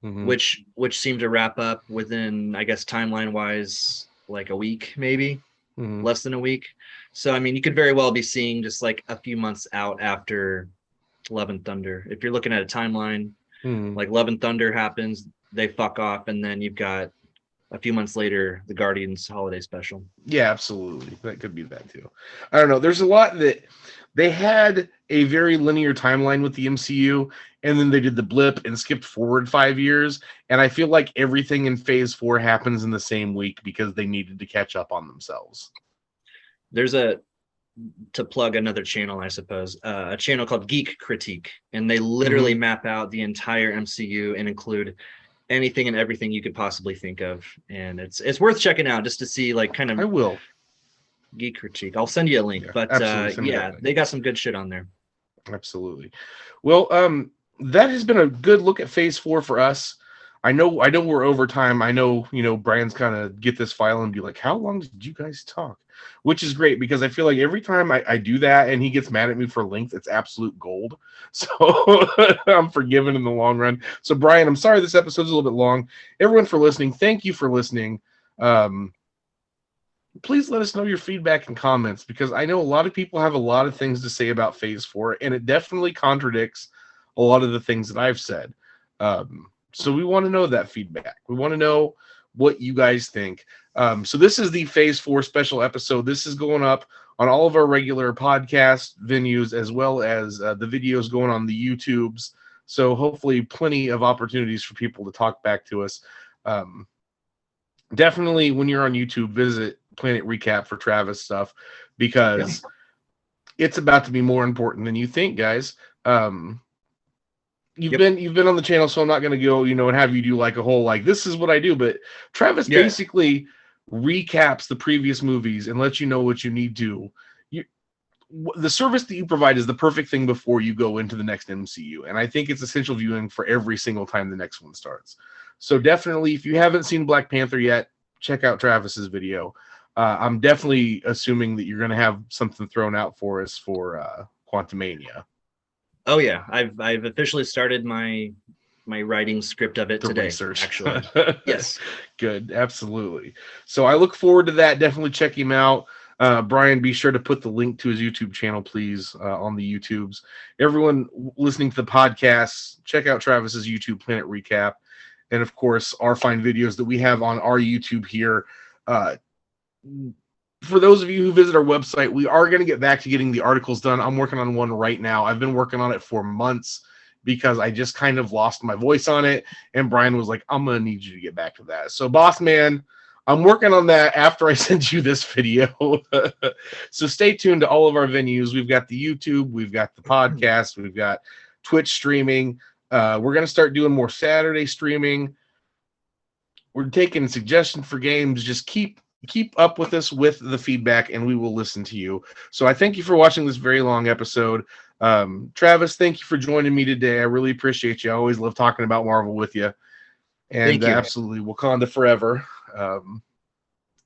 S2: which seemed to wrap up within, I guess, timeline wise, like a week, maybe less than a week. So, I mean, you could very well be seeing just like a few months out after Love and Thunder. If you're looking at a timeline, like Love and Thunder happens, they fuck off, and then you've got a few months later, the Guardians Holiday Special.
S1: Yeah, absolutely. That could be that too. I don't know. There's a lot that they had a very linear timeline with the MCU, and then they did the blip and skipped forward 5 years. And I feel like everything in Phase 4 happens in the same week because they needed to catch up on themselves.
S2: There's to plug another channel, I suppose, a channel called Geek Critique, and they literally map out the entire MCU and include anything and everything you could possibly think of, and it's worth checking out just to see like kind of.
S1: I will.
S2: Geek Critique. I'll send you a link, but they got some good shit on there.
S1: Absolutely. Well, that has been a good look at Phase 4 for us. I know we're over time. I know, Brian's kind of get this file and be like, how long did you guys talk? Which is great because I feel like every time I do that and he gets mad at me for length, it's absolute gold. So I'm forgiven in the long run. So Brian, I'm sorry this episode's a little bit long. Everyone for listening, thank you for listening. Please let us know your feedback and comments because I know a lot of people have a lot of things to say about Phase 4 and it definitely contradicts a lot of the things that I've said. So we want to know that feedback. We want to know what you guys think. So this is the Phase 4 special episode. This is going up on all of our regular podcast venues as well as the videos going on the YouTubes. So hopefully plenty of opportunities for people to talk back to us. Definitely when you're on YouTube, visit Planet Recap for Travis stuff because it's about to be more important than you think, guys. You've been on the channel, so I'm not going to go, and have you do like a whole this is what I do. But Travis basically recaps the previous movies and lets you know what you need to. The service that you provide is the perfect thing before you go into the next MCU, and I think it's essential viewing for every single time the next one starts. So definitely, if you haven't seen Black Panther yet, check out Travis's video. I'm definitely assuming that you're going to have something thrown out for us for Quantumania.
S2: Oh yeah, I've officially started my writing script of it today.
S1: Research.
S2: Actually, yes.
S1: Good, absolutely. So I look forward to that. Definitely check him out. Brian, be sure to put the link to his YouTube channel, please, on the YouTubes. Everyone listening to the podcast, check out Travis's YouTube Planet Recap, and of course our fine videos that we have on our YouTube here. For those of you who visit our website, we are going to get back to getting the articles done. I'm working on one right now. I've been working on it for months because I just kind of lost my voice on it. And Brian was like, I'm going to need you to get back to that. So, boss man, I'm working on that after I send you this video. So stay tuned to all of our venues. We've got the YouTube, we've got the podcast, we've got Twitch streaming. We're going to start doing more Saturday streaming. We're taking suggestions for games. Just keep up with us with the feedback, and we will listen to you. So I thank you for watching this very long episode. Travis, thank you for joining me today. I really appreciate you. I always love talking about Marvel with you. And absolutely, Wakanda forever.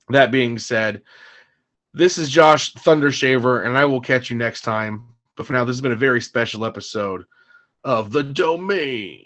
S1: That being said, this is Josh Thundershaver, and I will catch you next time. But for now, this has been a very special episode of The Domain.